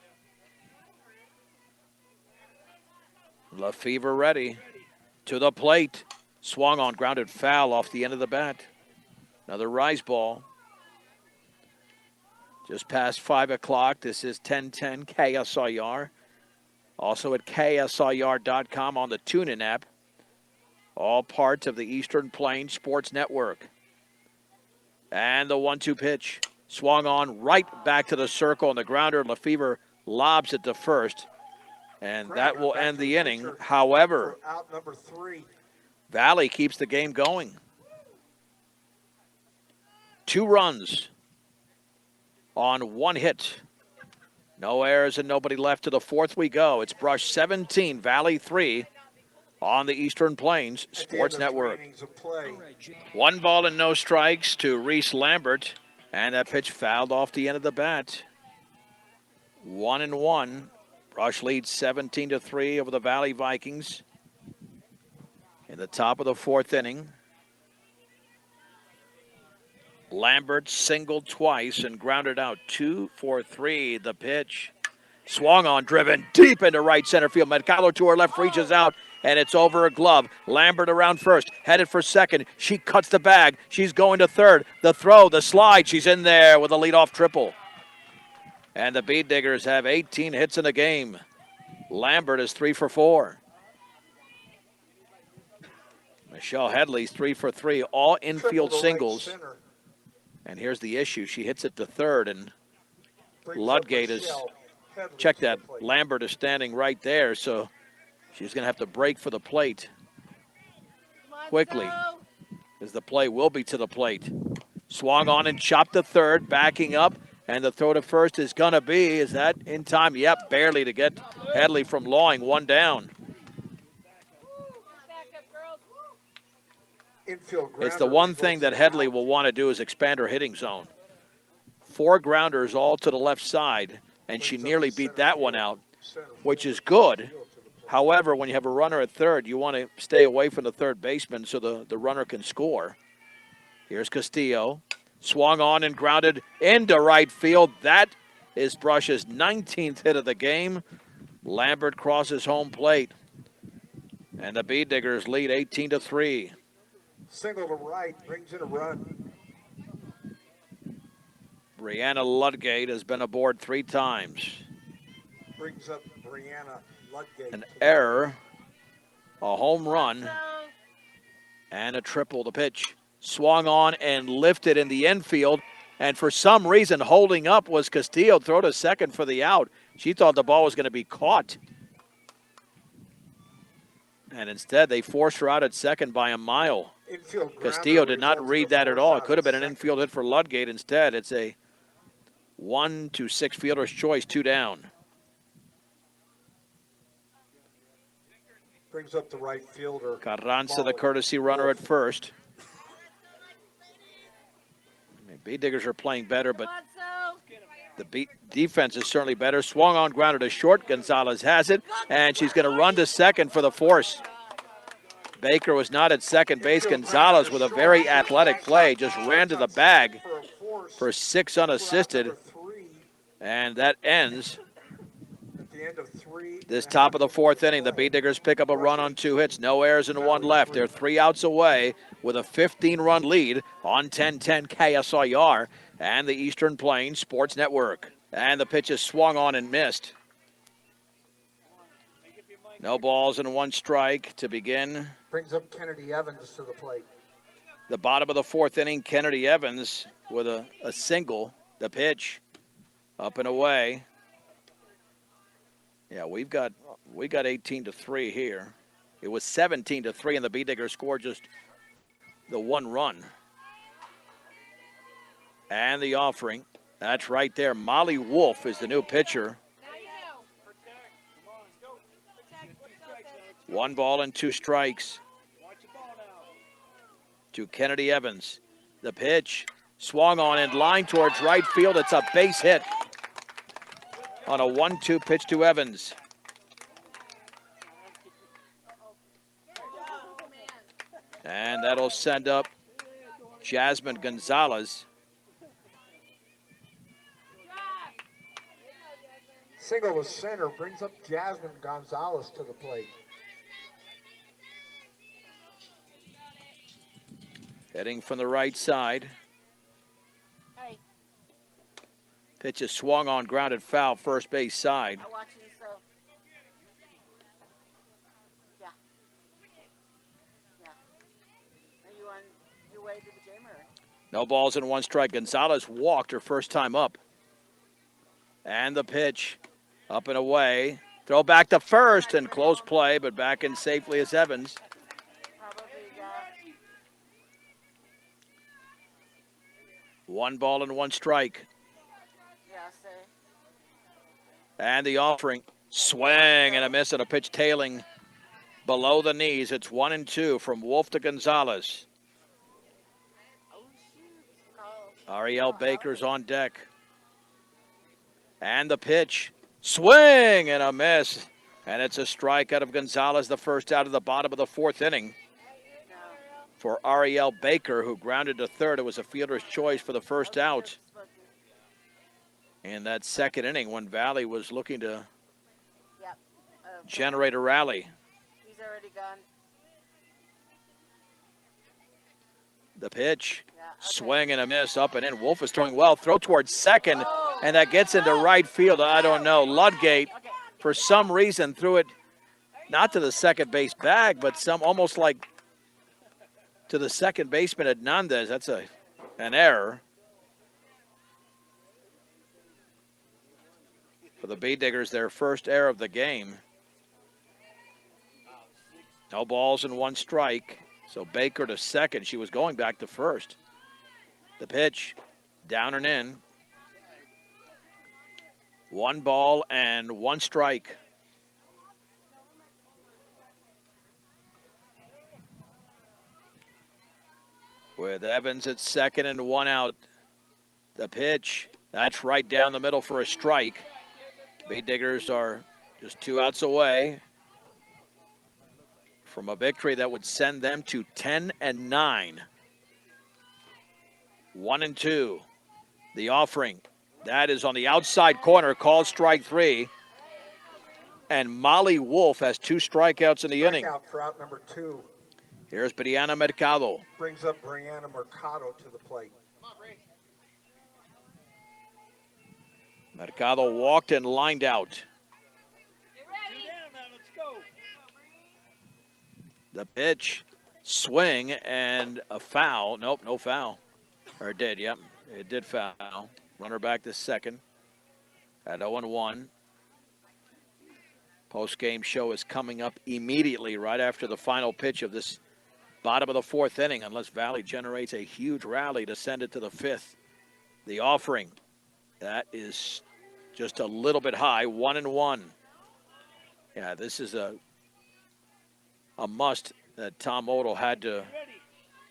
Lefevre ready. To the plate. Swung on, grounded foul off the end of the bat. Another rise ball. Just past 5 o'clock. This is 1010 KSIR. Also at KSIR.com on the TuneIn app. All parts of the Eastern Plains Sports Network. And the 1-2 pitch. Swung on right back to the circle on the grounder. Lefevre lobs it to first. And that will end the inning. However, out number 3. Valley keeps the game going. 2 runs on 1 hit. No errors and nobody left. To the 4th we go. It's Brush 17, Valley 3 on the Eastern Plains Sports Network. 1 ball and no strikes to Reese Lambert. And that pitch fouled off the end of the bat. 1-1. Brush leads 17-3 over the Valley Vikings. In the top of the 4th inning, Lambert singled twice and grounded out 2 for 3. The pitch swung on, driven deep into right center field. Mercado to her left, reaches out, and it's over a glove. Lambert around first, headed for second. She cuts the bag. She's going to third. The throw, the slide. She's in there with a leadoff triple. And the Bead Diggers have 18 hits in the game. Lambert is 3 for 4. Michelle Headley's 3 for 3, all infield singles. And here's the issue. She hits it to third, and Ludgate is, check that, Lambert is standing right there, so she's going to have to break for the plate quickly, as the play will be to the plate. Swung on and chopped to third, backing up, and the throw to first is going to be, is that in time? Yep, barely to get Headley from Lawing, 1 down. It's the one thing that Headley will want to do is expand her hitting zone. 4 grounders all to the left side, and she nearly beat that one out, which is good. However, when you have a runner at third, you want to stay away from the third baseman so the runner can score. Here's Castillo. Swung on and grounded into right field. That is Brush's 19th hit of the game. Lambert crosses home plate. And the Bead Diggers lead 18-3. Single to right, brings in a run. Brianna Ludgate has been aboard 3 times. Brings up Brianna Ludgate. An error, a home run, and a triple. The pitch swung on and lifted in the infield. And for some reason, holding up was Castillo. Throw to second for the out. She thought the ball was going to be caught. And instead, they forced her out at second by a mile. Castillo did not read that at all. It could have been an infield hit for Ludgate. Instead, it's a 1-6 fielder's choice, 2 down. Brings up the right fielder. Carranza, the courtesy runner at first. Bead Diggers are playing better, but the defense is certainly better. Swung on, grounded to short. Gonzalez has it, and she's going to run to second for the force. Baker was not at second base. Gonzalez, with a very athletic play, just ran to the bag for 6 unassisted. And that ends this top of the 4th inning. The Bead Diggers pick up a run on 2 hits. No errors and 1 left. They're 3 outs away with a 15-run lead on 1010 KSIR and the Eastern Plains Sports Network. And the pitch is swung on and missed. No balls and 1 strike to begin. Brings up Kennedy Evans to the plate. The bottom of the 4th inning, Kennedy Evans with a single. The pitch up and away. Yeah, we got 18-3 here. It was 17-3, and the Bead Diggers scored just the 1 run. And the offering, that's right there. Molly Wolf is the new pitcher. 1 ball and 2 strikes to Kennedy Evans. The pitch swung on and line towards right field. It's a base hit on a 1-2 pitch to Evans. And that'll send up Jasmine Gonzalez. Single to center, brings up Jasmine Gonzalez to the plate. Heading from the right side. Pitch is swung on, grounded foul, first base side. Yeah. Are you on your way to the gym or? No balls and 1 strike. Gonzalez walked her first time up. And the pitch up and away. Throw back to first and close play, but back in safely is Evans. Probably 1 ball and 1 strike. Yeah, say. And the offering. Swing and a miss and a pitch tailing below the knees. It's 1-2 from Wolf to Gonzalez. Oh, shoot. Ariel Baker's on deck. And the pitch. Swing and a miss. And it's a strikeout of Gonzalez, the first out of the bottom of the 4th inning. No. For Ariel Baker, who grounded to third. It was a fielder's choice for the first out. In that 2nd inning when Valley was looking to Yep. generate a rally. He's already gone. The pitch. Yeah. Okay. Swing and a miss up and in. Wolf is throwing well. Throw towards second, and that gets into right field. I don't know. Ludgate, Okay. for some reason, threw it not to the second base bag, but some almost like to the second baseman Hernandez. That's an error. For the Bee Diggers, their first error of the game. No balls and 1 strike. So Baker to second. She was going back to first. The pitch, down and in. 1 ball and 1 strike. With Evans at second and 1 out. The pitch, that's right down the middle for a strike. Bee Diggers are just 2 outs away from a victory that would send them to 10-9. 1-2. The offering. That is on the outside corner, called strike 3. And Molly Wolf has 2 strikeouts in the inning. Strikeout for out number 2. Here's Brianna Mercado. Brings up Brianna Mercado to the plate. Mercado walked and lined out. The pitch, swing, and a foul. Nope, no foul. Or it did, yep. It did foul. Runner back to second at 0-1. Post-game show is coming up immediately right after the final pitch of this bottom of the 4th inning, unless Valley generates a huge rally to send it to the 5th. The offering, that is just a little bit high, 1-1. Yeah, this is a must that Tom Odell had to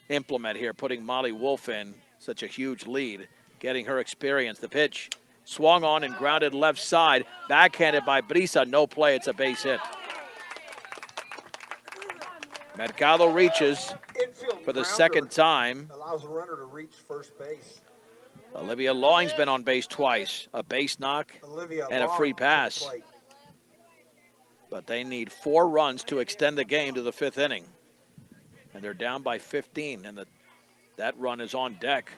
implement here, putting Molly Wolf in such a huge lead, getting her experience. The pitch swung on and grounded left side, backhanded by Brisa, no play, it's a base hit. Mercado reaches Infield for the grounder second time. allows the runner to reach first base. Olivia Lawing's been on base twice, a base knock Olivia and a free Long to the pass. plate. But they need 4 runs to extend the game to the 5th inning. And they're down by 15, and that run is on deck.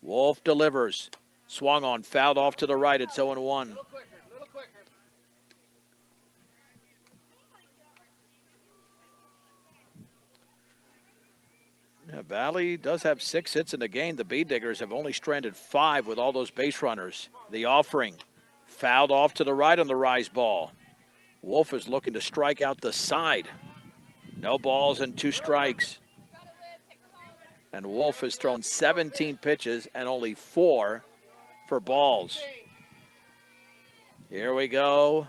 Wolf delivers. Swung on, fouled off to the right. It's 0-1. Yeah, Valley does have 6 hits in the game. The Bee Diggers have only stranded 5 with all those base runners. The offering, fouled off to the right on the rise ball. Wolf is looking to strike out the side. No balls and 2 strikes. And Wolf has thrown 17 pitches and only 4 for balls. Here we go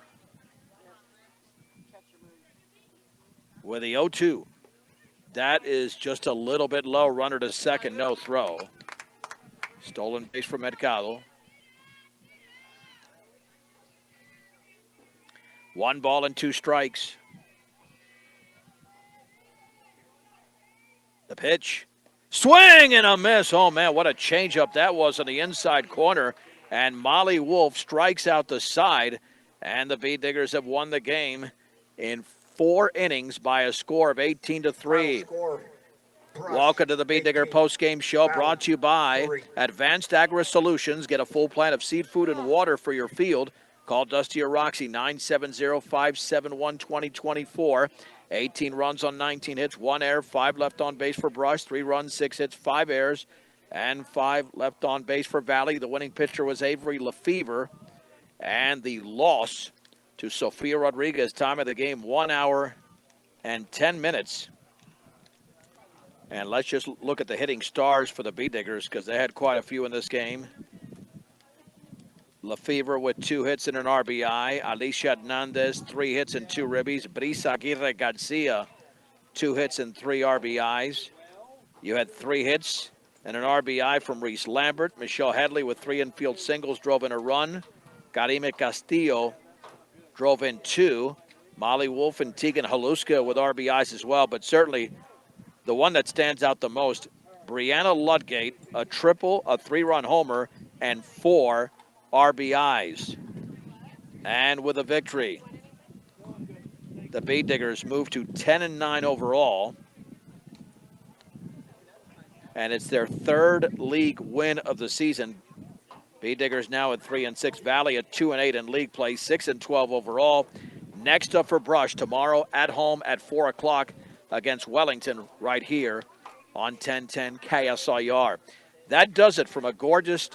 with the 0-2. That is just a little bit low. Runner to second, no throw. Stolen base from Mercado. 1 ball and 2 strikes. The pitch. Swing and a miss. Oh, man, what a changeup that was on the inside corner. And Molly Wolf strikes out the side. And the Bee Diggers have won the game in 4 innings by a score of 18-3. Welcome to the Bee Digger post-game show, brought to you by Advanced Agri Solutions. Get a full plan of seed, food, and water for your field. Call Dusty or Roxy, 970-571-2024. 18 runs on 19 hits, 1 error, 5 left on base for Brush, 3 runs, 6 hits, 5 errors, and 5 left on base for Valley. The winning pitcher was Avery Lefevre, and the loss to Sofia Rodriguez. Time of the game, 1 hour and 10 minutes. And let's just look at the hitting stars for the Bee Diggers because they had quite a few in this game. Lefevre with 2 hits and an RBI. Alicia Hernandez, 3 hits and 2 ribbies. Brisa Aguirre Garcia, 2 hits and 3 RBIs. You had 3 hits and an RBI from Reese Lambert. Michelle Headley with 3 infield singles drove in a run. Karime Castillo drove in 2. Molly Wolf and Tegan Haluska with RBIs as well. But certainly the one that stands out the most, Brianna Ludgate, a triple, a 3-run homer, and 4 RBIs. And with a victory, the Bee Diggers move to 10-9 overall. And it's their 3rd league win of the season. Bee Diggers now at 3-6. Valley at 2-8 in league play, 6-12 overall. Next up for Brush tomorrow at home at 4 o'clock against Wellington right here on 1010 KSIR. That does it from a gorgeous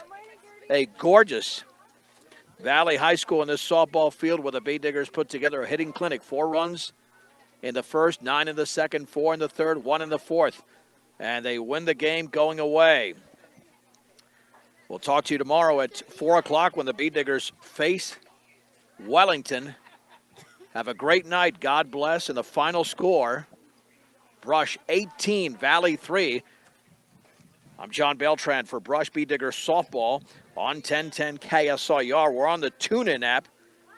Valley High School in this softball field where the Bee Diggers put together a hitting clinic. 4 runs in the first, 9 in the second, 4 in the third, 1 in the fourth. And they win the game going away. We'll talk to you tomorrow at 4 o'clock when the Bee Diggers face Wellington. Have a great night. God bless. And the final score, Brush 18, Valley 3. I'm John Beltran for Brush Bee Diggers softball on 1010 KSIR. We're on the TuneIn app,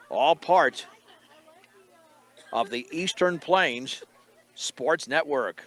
all part of the Eastern Plains Sports Network.